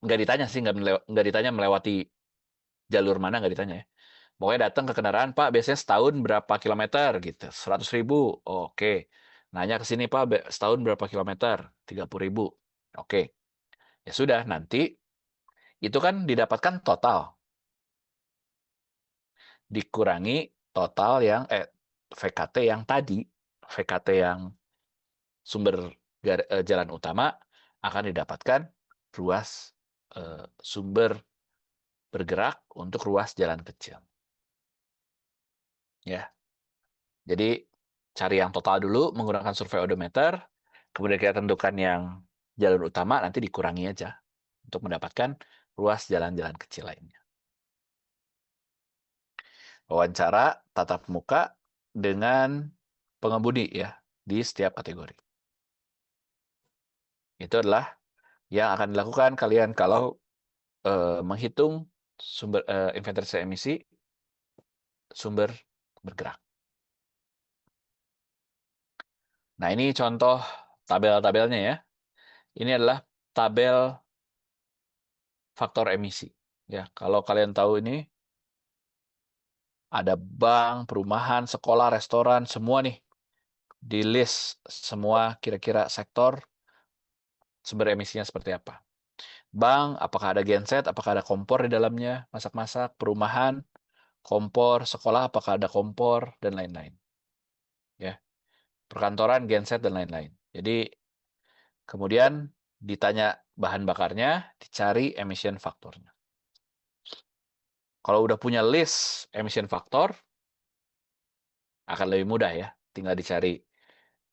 nggak ditanya sih, nggak ditanya melewati jalur mana, nggak ditanya ya. Pokoknya datang ke kendaraan, Pak, biasanya setahun berapa kilometer gitu, 100.000. Oke. Nanya ke sini, Pak, setahun berapa kilometer? 30.000. Oke. Ya sudah, nanti itu kan didapatkan total. Dikurangi total yang, VKT yang tadi. VKT yang sumber jalan utama akan didapatkan ruas sumber bergerak untuk ruas jalan kecil. Ya. Jadi cari yang total dulu menggunakan survei odometer, kemudian kita tentukan yang jalur utama, nanti dikurangi aja untuk mendapatkan ruas jalan-jalan kecil lainnya. Wawancara tatap muka dengan pengemudi ya di setiap kategori. Itu adalah yang akan dilakukan kalian kalau menghitung sumber inventarisasi emisi sumber bergerak. Nah, ini contoh tabel-tabelnya ya. Ini adalah tabel faktor emisi. Ya, kalau kalian tahu ini ada bank, perumahan, sekolah, restoran, semua nih di list semua kira-kira sektor sumber emisinya seperti apa. Bank, apakah ada genset, apakah ada kompor di dalamnya, masak-masak, perumahan, kompor, sekolah, apakah ada kompor dan lain-lain. Ya, perkantoran, genset dan lain-lain. Jadi kemudian ditanya bahan bakarnya, dicari emission faktornya. Kalau udah punya list emission faktor, akan lebih mudah ya. Tinggal dicari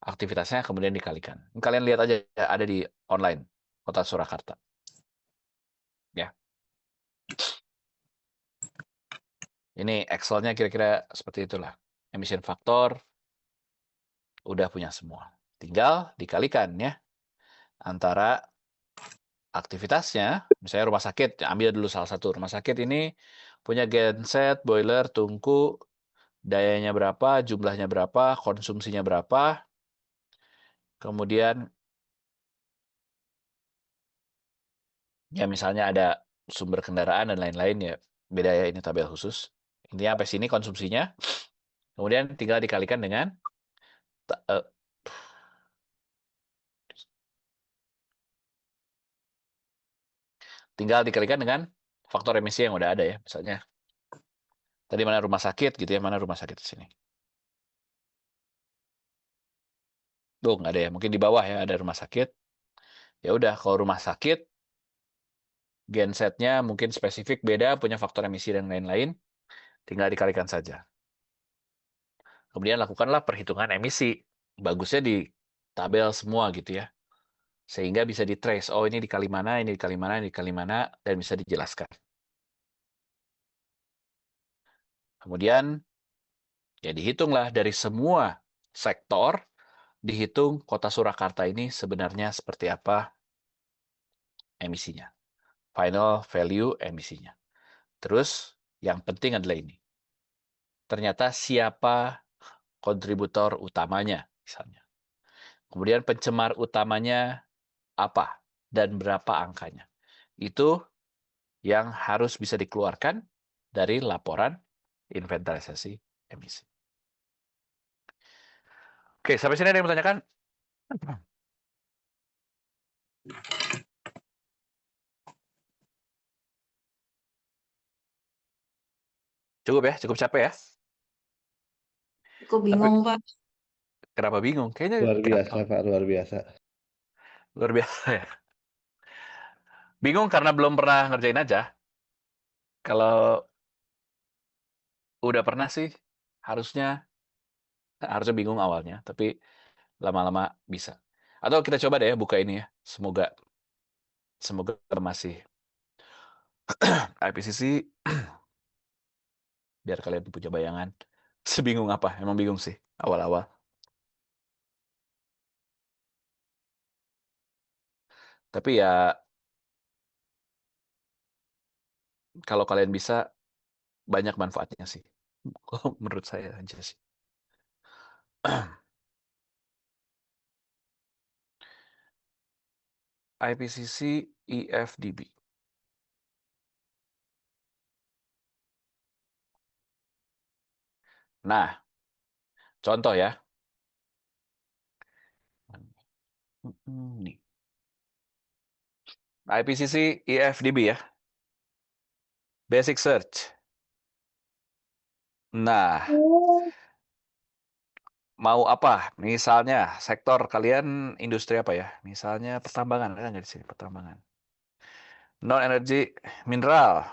aktivitasnya, kemudian dikalikan. Kalian lihat aja, ada di online, Kota Surakarta. Ya. Ini Excel-nya kira-kira seperti itulah. Emission faktor, udah punya semua. Tinggal dikalikan ya, antara aktivitasnya, misalnya rumah sakit, ambil dulu salah satu. Rumah sakit ini punya genset, boiler, tungku, dayanya berapa, jumlahnya berapa, konsumsinya berapa, kemudian ya misalnya ada sumber kendaraan dan lain-lain ya, beda ya, ini tabel khusus. Intinya sampai sini konsumsinya, kemudian tinggal dikalikan dengan faktor emisi yang udah ada ya. Misalnya tadi mana rumah sakit gitu ya, mana rumah sakit di sini. Tuh nggak ada ya, mungkin di bawah ya ada rumah sakit. Ya udah, kalau rumah sakit gensetnya mungkin spesifik beda, punya faktor emisi dan lain-lain, tinggal dikalikan saja. Kemudian lakukanlah perhitungan emisi. Bagusnya di tabel semua gitu ya. Sehingga bisa di-trace, oh ini dikali mana, ini dikali mana, ini dikali mana, dan bisa dijelaskan. Kemudian ya dihitunglah dari semua sektor, dihitung Kota Surakarta ini sebenarnya seperti apa emisinya. Final value emisinya. Terus yang penting adalah ini. Ternyata siapa kontributor utamanya misalnya. Kemudian pencemar utamanya apa dan berapa angkanya. Itu yang harus bisa dikeluarkan dari laporan inventarisasi emisi. Oke, sampai sini ada yang bertanyakan? Cukup ya, cukup capek ya. Aku Tapi bingung, Pak. kenapa bingung? Kayaknya Luar biasa, gampang. Pak, luar biasa. Luar biasa ya. Bingung karena belum pernah ngerjain aja. Kalau udah pernah sih, harusnya bingung awalnya, tapi lama-lama bisa. Atau kita coba deh ya buka ini ya. Semoga masih IPCC biar kalian punya bayangan. Sebingung apa? Emang bingung sih awal-awal. Tapi ya kalau kalian bisa banyak manfaatnya sih. Kalau menurut saya aja sih. IPCC EFDB. Nah, contoh ya. Nih. IPCC EFDB ya. Basic Search. Nah, mau apa? Misalnya sektor kalian industri apa ya? Misalnya pertambangan, ada nggak di sini pertambangan? Non-energy mineral,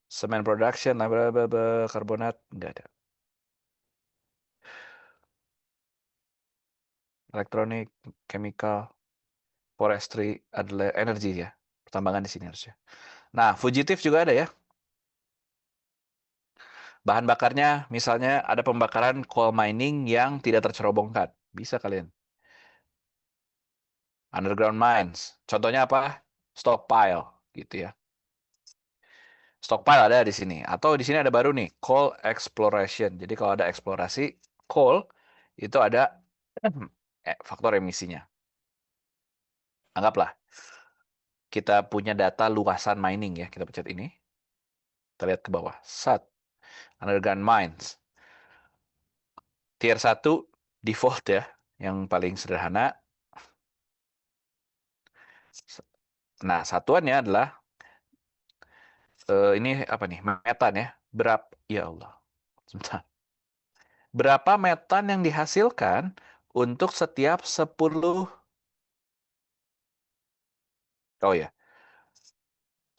cement production, karbonat, nggak ada. Elektronik, chemical, forestry, adalah energi ya. Pertambangan di sini harusnya. Nah, fugitif juga ada ya. Bahan bakarnya misalnya ada pembakaran coal mining yang tidak tercerobongkan. Bisa kalian. Underground mines. Contohnya apa? Stockpile gitu ya. Stockpile ada di sini. Atau di sini ada baru nih, coal exploration. Jadi kalau ada eksplorasi coal itu ada faktor emisinya. Anggaplah kita punya data luasan mining ya. Kita pencet ini. Kita lihat ke bawah. Underground mines. Tier 1 default ya, yang paling sederhana. Nah, satuannya adalah ini apa nih? Metan ya. Ya Allah. Sebentar. Berapa metan yang dihasilkan untuk setiap 10 ya,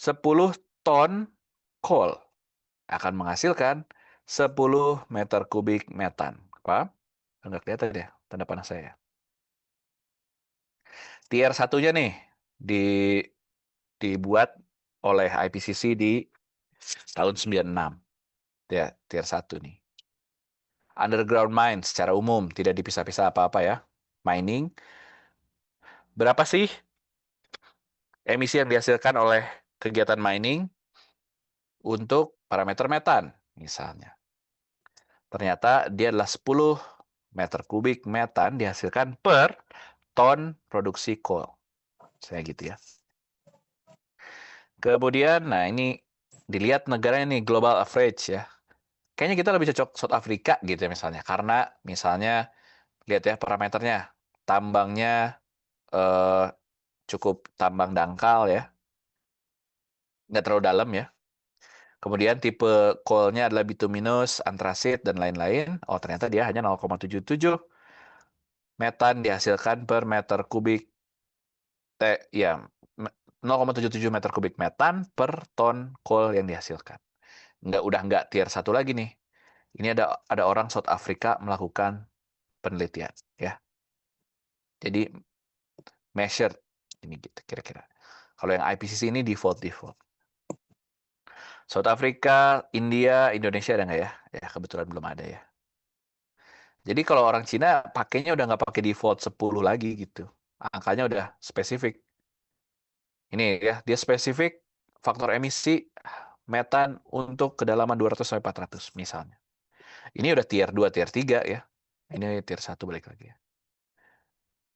10 ton coal akan menghasilkan 10 meter kubik metan. Paham? Enggak kelihatan ya tanda panah saya. Tier satunya nih dibuat oleh IPCC di tahun 96. Ya, tier 1 nih. Underground mine secara umum tidak dipisah-pisah apa-apa ya. Mining. Berapa sih emisi yang dihasilkan oleh kegiatan mining untuk parameter metan misalnya? Ternyata dia adalah 10 meter kubik metan dihasilkan per ton produksi coal. Saya gitu ya. Kemudian, nah ini dilihat negaranya nih, global average ya. Kayaknya kita lebih cocok South Africa gitu ya misalnya. Karena misalnya, lihat ya parameternya. Tambangnya cukup tambang dangkal ya. Nggak terlalu dalam ya. Kemudian tipe coal-nya adalah bituminous, antrasit, dan lain-lain. Oh, ternyata dia hanya 0,77 metan dihasilkan per meter kubik. Ya, 0,77 meter kubik metan per ton coal yang dihasilkan. Udah nggak tier 1 lagi nih. Ini ada orang South Africa melakukan penelitian. Ya. Jadi, measured. Ini gitu kira-kira. Kalau yang IPCC ini default. South Africa, India, Indonesia ada nggak ya? Ya, kebetulan belum ada ya. Jadi kalau orang Cina pakainya udah nggak pakai default 10 lagi gitu. Angkanya udah spesifik. Ini ya, dia spesifik faktor emisi metan untuk kedalaman 200-400 misalnya. Ini udah tier 2, tier 3 ya. Ini tier 1 balik lagi ya.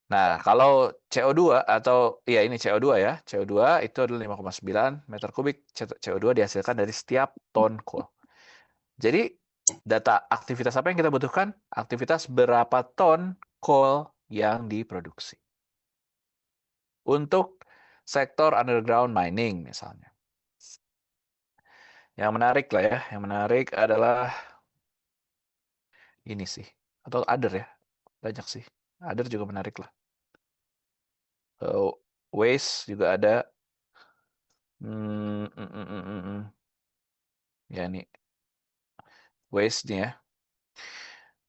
Nah, kalau CO2 atau ya ini CO2 ya. CO2 itu adalah 5,9 meter kubik CO2 dihasilkan dari setiap ton coal. Jadi data aktivitas apa yang kita butuhkan? Aktivitas berapa ton coal yang diproduksi. Untuk sektor underground mining misalnya. Yang menarik lah ya, yang menarik adalah ini sih, atau other ya, banyak sih. Other juga menarik lah. Waste juga ada. Ya ini waste nih ya.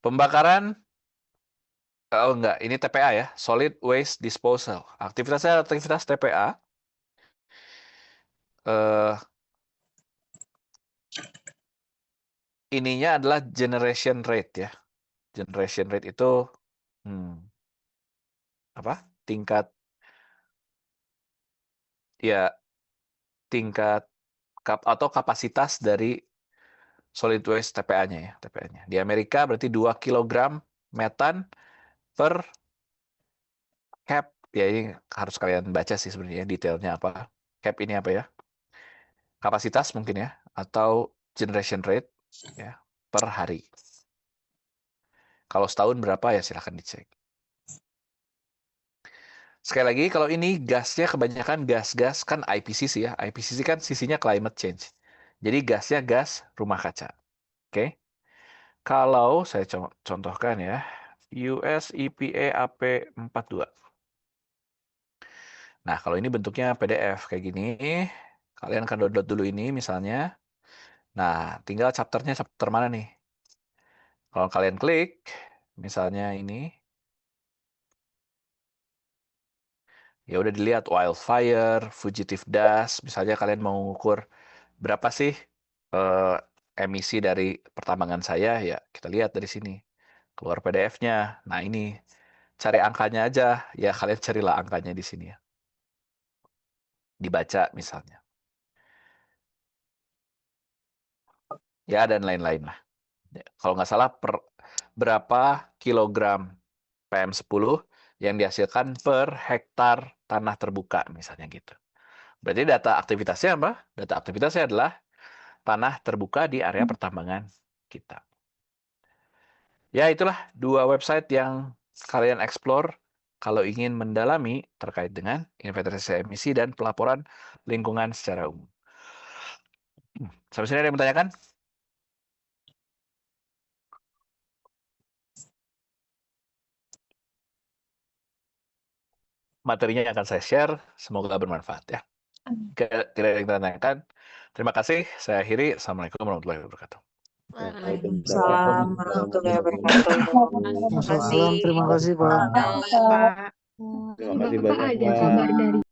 Pembakaran, oh enggak, ini TPA ya, solid waste disposal. Aktivitasnya aktivitas TPA. Ininya adalah generation rate ya. Generation rate itu apa? Tingkat atau kapasitas dari solid waste TPA-nya ya, TPA-nya. Di Amerika berarti 2 kg metan per cap. Ya ini harus kalian baca sih sebenarnya detailnya apa. Cap ini apa ya? Kapasitas mungkin ya, atau generation rate ya per hari. Kalau setahun berapa ya silahkan dicek. Sekali lagi, kalau ini gasnya kebanyakan gas-gas kan IPCC ya. IPCC kan sisinya climate change. Jadi gasnya gas rumah kaca. Oke. Kalau saya contohkan ya, US EPA AP42. Nah, kalau ini bentuknya PDF kayak gini, kalian akan download dulu ini misalnya. Nah, tinggal chapternya chapter mana nih? Kalau kalian klik, misalnya ini, ya udah dilihat wildfire, fugitive dust. Misalnya kalian mau mengukur berapa sih emisi dari pertambangan saya, ya kita lihat dari sini. Keluar PDF-nya. Nah ini, cari angkanya aja. Ya kalian carilah angkanya di sini ya. Dibaca misalnya. Ya dan lain-lain lah. Ya, kalau nggak salah berapa kilogram PM10 yang dihasilkan per hektar tanah terbuka misalnya gitu. Berarti data aktivitasnya apa? Data aktivitasnya adalah tanah terbuka di area pertambangan kita. Ya, itulah 2 website yang kalian explore kalau ingin mendalami terkait dengan inventarisasi emisi dan pelaporan lingkungan secara umum. Sampai sini ada yang bertanyakan? Materinya akan saya share, semoga bermanfaat ya. Tidak ada yang bertanyakan. Terima kasih, saya akhiri. Assalamualaikum warahmatullahi wabarakatuh. Waalaikumsalam warahmatullahi wabarakatuh. Terima kasih. Terima kasih Pak. Pak. Terima kasih banyak Pak.